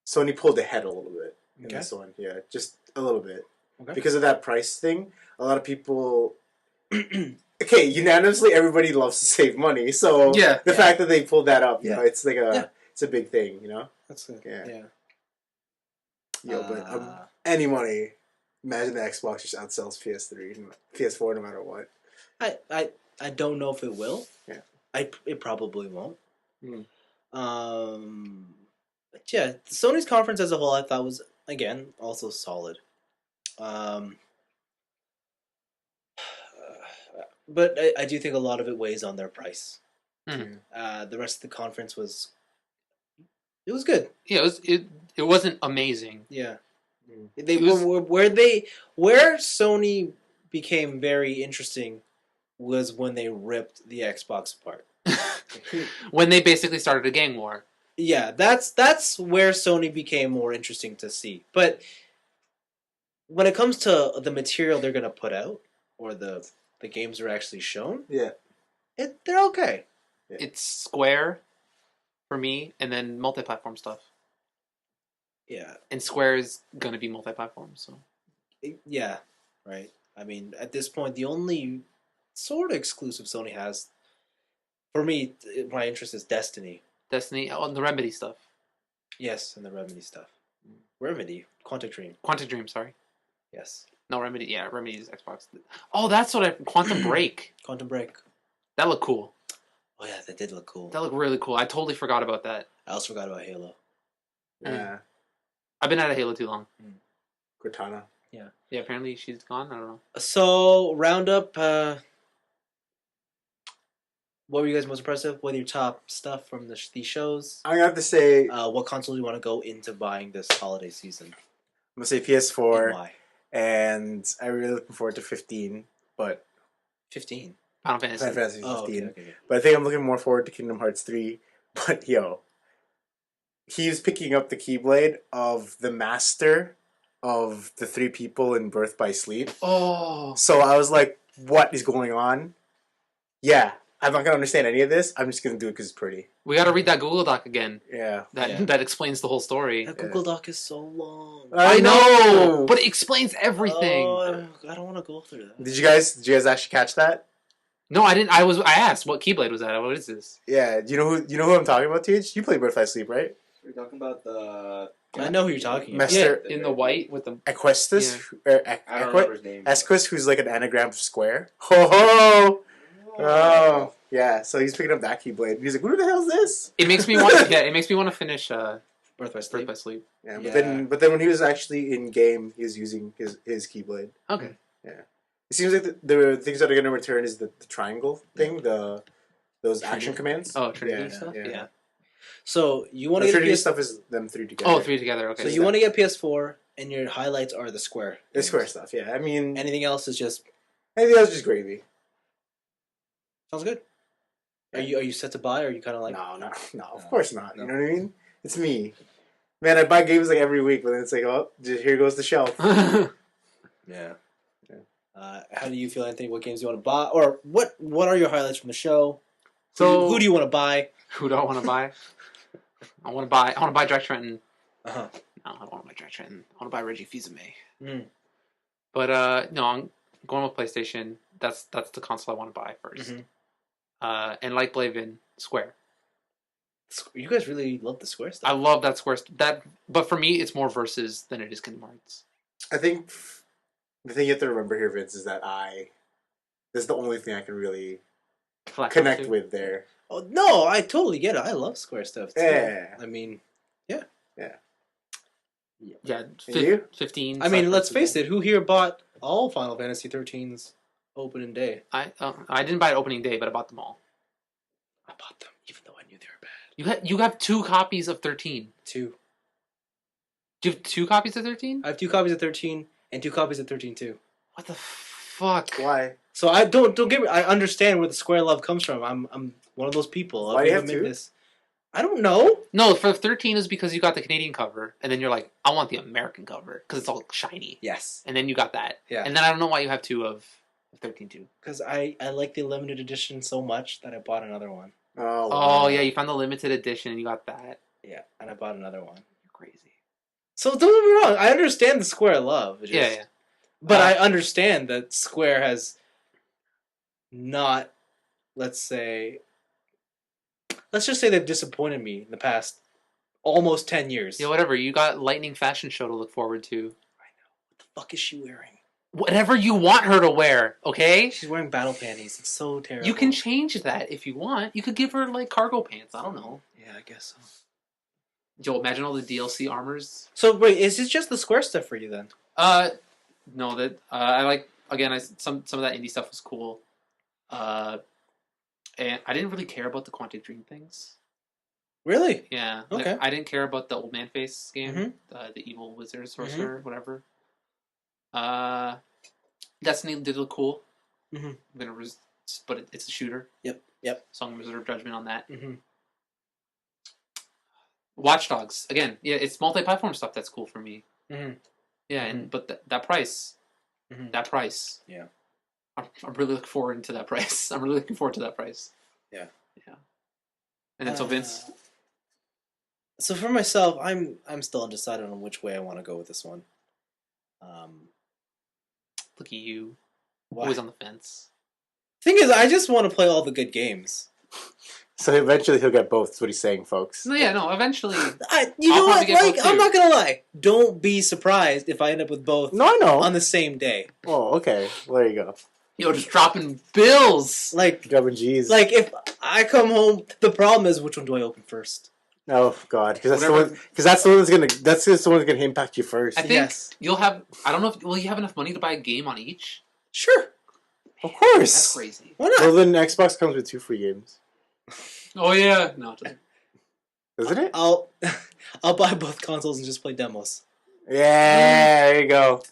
Sony pulled ahead a little bit in this one. Yeah, just a little bit because of that price thing. A lot of people. Okay, unanimously, everybody loves to save money. So the fact that they pulled that up, you know, it's like it's a big thing. You know, That's a, yeah. Yo, but any money. Imagine the Xbox just outsells PS3 and PS4 no matter what. I don't know if it will. Yeah. It probably won't. Mm. But yeah, Sony's conference as a whole I thought was again also solid. But I do think a lot of it weighs on their price. Mm-hmm. The rest of the conference was good. Yeah, it wasn't amazing. Yeah. It was, Where Sony became very interesting was when they ripped the Xbox apart. when they basically started a gang war. Yeah, that's where Sony became more interesting to see. But when it comes to the material they're going to put out, or the games are actually shown, they're okay. Yeah. It's Square for me, and then multi-platform stuff. Yeah. And Square is going to be multi-platform, so. Yeah, right. I mean, at this point, the only sort of exclusive Sony has, for me, my interest is Destiny. Destiny, and the Remedy stuff. Yes, and the Remedy stuff. Remedy, Quantic Dream. Quantic Dream, sorry. Yes. No, Remedy, yeah, Remedy is Xbox. Oh, that's what Quantum Break. Quantum Break. That looked cool. Oh yeah, that did look cool. That looked really cool. I totally forgot about that. I also forgot about Halo. Yeah. I've been out of Halo too long. Cortana. Yeah, apparently she's gone. I don't know. So Roundup. What were you guys most impressed with? What are your top stuff from these shows? I'm gonna have to say, what console do you want to go into buying this holiday season? I'm gonna say And PS4, why? and I'm really looking forward to 15. But 15. Final Final Fantasy. Fantasy 15. Oh, okay. But I think I'm looking more forward to Kingdom Hearts 3. But yo, he's picking up the Keyblade of the master of the three people in Birth by Sleep. Oh, So I was like, what is going on? Yeah, I'm not gonna understand any of this. I'm just gonna do it because it's pretty. we got to read that Google Doc again. Yeah. That explains the whole story. That Google Doc is so long. I know! but it explains everything. Oh, I don't want to go through that. Did you guys actually catch that? No, I didn't. I asked what Keyblade was that. What is this? Yeah. Do you know who I'm talking about, TH? You play Birth by Sleep, right? We're talking about the. I know who you're talking about. Master In the white with the. Equestus? I don't remember his name. Esquist, who's like an anagram of square. Ho ho! Oh, yeah. So he's picking up that Keyblade. He's like, "Who the hell is this?" It makes me want. Yeah, it makes me want to finish Birth by Birth Sleep. by Sleep. Yeah, Yeah. but then when he was actually in game, he was using his Keyblade. Okay. It seems like the things that are going to return is the triangle thing, those Trinity. action commands. Oh, Trinity yeah, stuff. Yeah. So you want The to get Trinity PS... stuff is them three together. Oh, 3 together. Okay. So you want to get PS4, and your highlights are the Square. The square stuff. Yeah, I mean, Anything else is just anything else is just gravy. sounds good. Are you set to buy, or are you kind of like No, of course not. No. You know what I mean? It's me. Man, I buy games like every week, but then it's like, oh, here goes the shelf. Yeah. How do you feel, Anthony? What games do you want to buy, or what are your highlights from the show? So who do you want to buy? Who do I want to buy? I want to buy Jack Trenton. Uh-huh. No, I don't want to buy Jack Trenton. I want to buy Reggie Fils-Aimé. Mm. But no, I'm going with PlayStation. That's the console I want to buy first. Mhm. And like Blaven, Square. You guys really love the Square I stuff. love that Square but for me, it's more versus than it is Kingdom Hearts. I think the thing you have to remember here, Vince, is that this is the only thing I can really connect with there. Oh no, I totally get it. I love Square stuff too. Yeah. I mean, Yeah, you? 15. I mean, let's face it. Who here bought all Final Fantasy 13's opening day? I didn't buy it opening day, but I bought them all. I bought them, even though I knew they were bad. You have 2 copies of 13. 2. Do you have 2 copies of 13? I have 2 copies of 13 and 2 copies of 13 too. What the fuck? Why? So I don't get me. I understand where the Square love comes from. I'm one of those people. Why do you have admit 2? this. I don't know. No, for 13 is because you got the Canadian cover, and then you're like, I want the American cover because it's all shiny. Yes. And then you got that. Yeah. And then I don't know why you have 2 of 13 too. Because I like the limited edition so much that I bought another one. Oh, Oh yeah, you found the limited edition and you got that. Yeah, and I bought another one. You're crazy. So don't get me wrong. I understand the Square love. It's just- Yeah. But I understand that Square has not, let's just say they've disappointed me in the past almost 10 years. Yeah, whatever. You got Lightning Fashion Show to look forward to. What the fuck is she wearing? Whatever you want her to wear, okay? She's wearing battle panties. It's so terrible. You can change that if you want. You could give her like cargo pants. I don't know. Yeah, I guess so. Joe, imagine all the DLC armors. So wait, is this just the Square stuff for you then? No, that I like. Again, some of that indie stuff was cool. And I didn't really care about the Quantic Dream things. Really? Yeah. Okay. I didn't care about the Old Man Face game, Mhm. the Evil Wizard Sorcerer, whatever. Destiny did look cool. Mhm. I'm gonna but it's a shooter. Yep. So I'm gonna reserve judgment on that. Mm-hmm. Watch Dogs again. Yeah, it's multi-platform stuff that's cool for me. Mm-hmm. Yeah, and but that price, Mhm. that price. Yeah. I'm really looking forward to that price. I'm really looking forward to that price. Yeah. And then so Vince. So for myself, I'm still undecided on which way I want to go with this one. Look at you. Why? Always on the fence. Thing is, I just want to play all the good games. So eventually he'll get both. That's what he's saying, folks. No, yeah, no. Eventually, You I'll know what? probably get Like, both I'm too. not gonna lie. Don't be surprised if I end up with both No, I know. on the same day. Oh, okay. Well, there you go. yo, just dropping bills. Like Jumping G's. if I come home, the problem is which one do I open first? Oh God, because that's Whatever- the one. Because that's the one that's gonna. That's just the one that's gonna impact you first. I think Yes. you'll have. I don't know if will you have enough money to buy a game on each. Sure. Of course. That's crazy. Why not? Well, then Xbox comes with 2 free games, Oh yeah, no, it doesn't. doesn't it? I'll buy both consoles and just play demos. Yeah, there you go.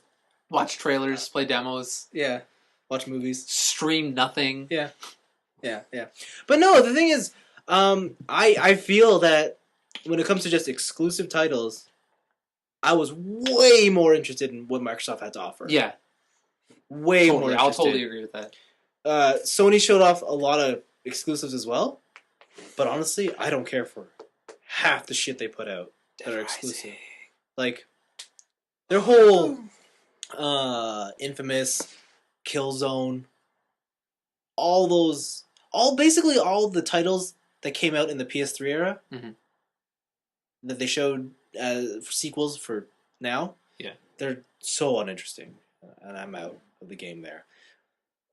Watch trailers, play demos, Yeah. Watch movies. stream nothing. Yeah. But no, the thing is, I feel that when it comes to just exclusive titles, I was way more interested in what Microsoft had to offer. Yeah, Way totally. more I'll interested. totally agree with that. Sony showed off a lot of exclusives as well, but honestly, I don't care for half the shit they put out that are exclusive. Like their whole Infamous, Killzone, basically all the titles that came out in the PS3 era Mhm. that they showed as sequels for now. Yeah. They're so uninteresting, and I'm out of the game there.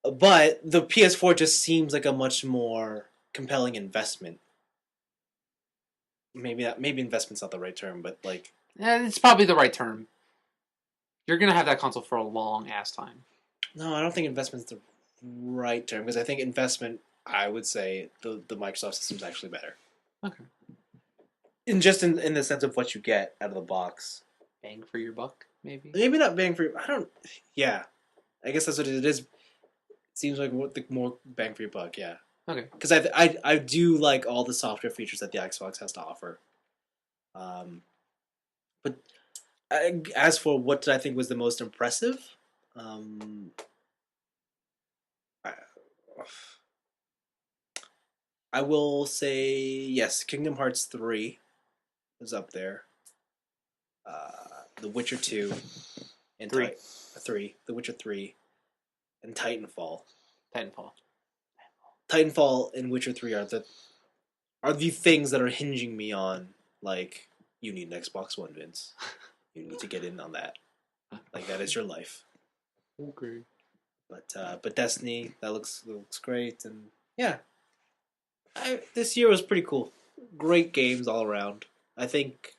But the PS4 just seems like a much more compelling investment. Maybe investment's not the right term, but like It's probably the right term. You're gonna have that console for a long ass time. no, I don't think investment's the right term because I think investment. I would say the Microsoft system's actually better. Okay. In the sense of what you get out of the box. Bang for your buck, maybe. Maybe not bang for. I don't. Yeah, I guess that's what it is. It seems like what the more bang for your buck. Yeah. Okay. Because I do like all the software features that the Xbox has to offer. But as for what did I think was the most impressive, I will say yes. Kingdom Hearts 3 is up there. The Witcher 2 and 3. The Witcher 3 and Titanfall. Titanfall and Witcher 3 are the things that are hinging me on, like, you need an Xbox One, Vince. You need to get in on that. Like, that is your life. Okay. But Destiny, that looks great, and yeah. This year was pretty cool. Great games all around. I think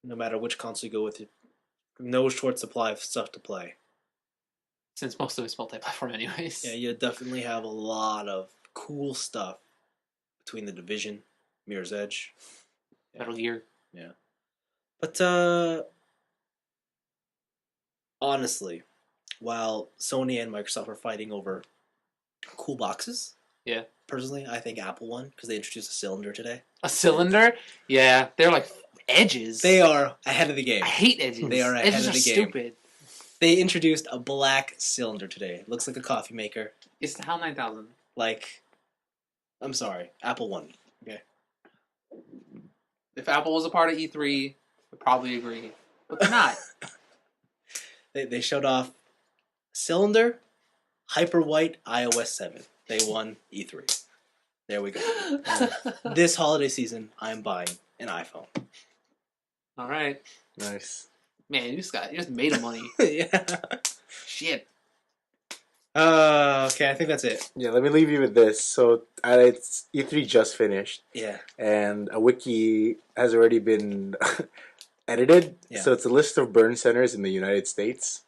no matter which console you go with, no short supply of stuff to play. Since most of it's multi-platform anyways. Yeah, you definitely have a lot of cool stuff between The Division, Mirror's Edge, Metal Gear. Yeah. But honestly, while Sony and Microsoft are fighting over cool boxes, Yeah. Personally, I think Apple won because they introduced a cylinder today. A cylinder? Yeah, they're like edges. They are ahead of the game. I hate edges. They are ahead edges of the are game. stupid. They introduced a black cylinder today. Looks like a coffee maker. It's the HAL 9000. Like, I'm sorry, Apple won. Okay. If Apple was a part of E3, I'd probably agree. But they're not. They showed off cylinder, hyper white iOS 7. They won E3. There we go. This holiday season, I am buying an iPhone. All right. Nice. Man, you just made a money. Yeah. Shit. Okay, I think that's it. Yeah, let me leave you with this. So, it's E3 just finished, Yeah. and a wiki has already been edited. Yeah. So it's a list of burn centers in the United States.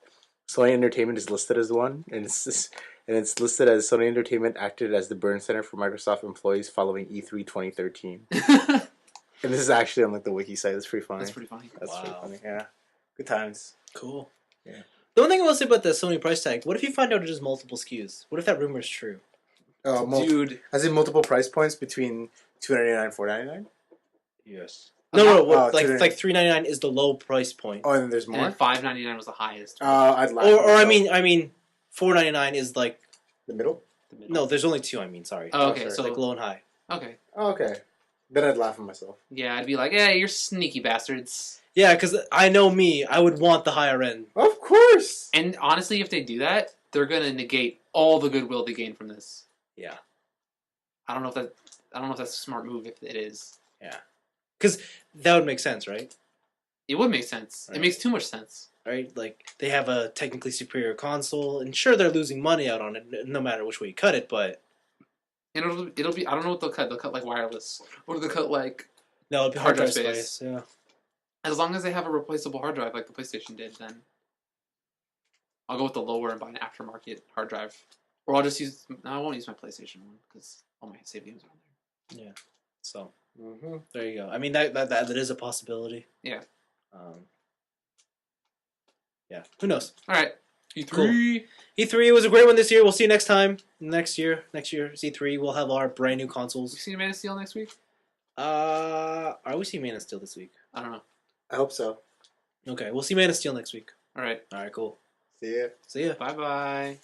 Sony Entertainment is listed as one, and it's listed as Sony Entertainment acted as the burn center for Microsoft employees following E3 2013. And this is actually on like the wiki site. That's pretty funny. That's pretty funny. That's pretty Wow. funny. Yeah, good times. Cool. Yeah. The one thing I will say about the Sony price tag, what if you find out it is multiple SKUs? What if that rumor is true? Dude. As in multiple price points between $299 and $499. Yes. No, like $299. $399 is the low price point. Oh, and then there's And more. then $5.99 was the highest. I'd laugh. Or I mean, $499 is like the middle. no. There's only two. I mean, sorry. Oh, okay, sorry. so Like low and high. okay, Oh, okay. Then I'd laugh at myself. yeah, I'd be like, "Hey, you're sneaky bastards." Yeah, because I know me. I would want the higher end. Of course. And honestly, if they do that, they're gonna negate all the goodwill they gain from this. Yeah. I don't know if that's a smart move. If it is, Because that would make sense, right? it would make sense. Right. It makes too much sense. Right? Like they have a technically superior console, and sure they're losing money out on it, no matter which way you cut it. But And it'll be. I don't know what they'll cut. They'll cut like wireless, or they'll cut like No, it'd be hard hard drive drive space. space. Yeah. As long as they have a replaceable hard drive like the PlayStation did, then I'll go with the lower and buy an aftermarket hard drive. Or I'll just use. No, I won't use my PlayStation one because all my save games are on there. Yeah. So Mm-hmm. there you go. I mean that is a possibility. Yeah. Yeah. Who knows? All right. E3. Cool. E3 was a great one this year. We'll see you next time. Next year, E3, we'll have our brand new You consoles. see Man of Steel next week? Are we seeing Man of Steel this week? I don't know. I hope so. Okay, we'll see Man of Steel next week. All right. All right, cool. See ya. See ya. Bye bye.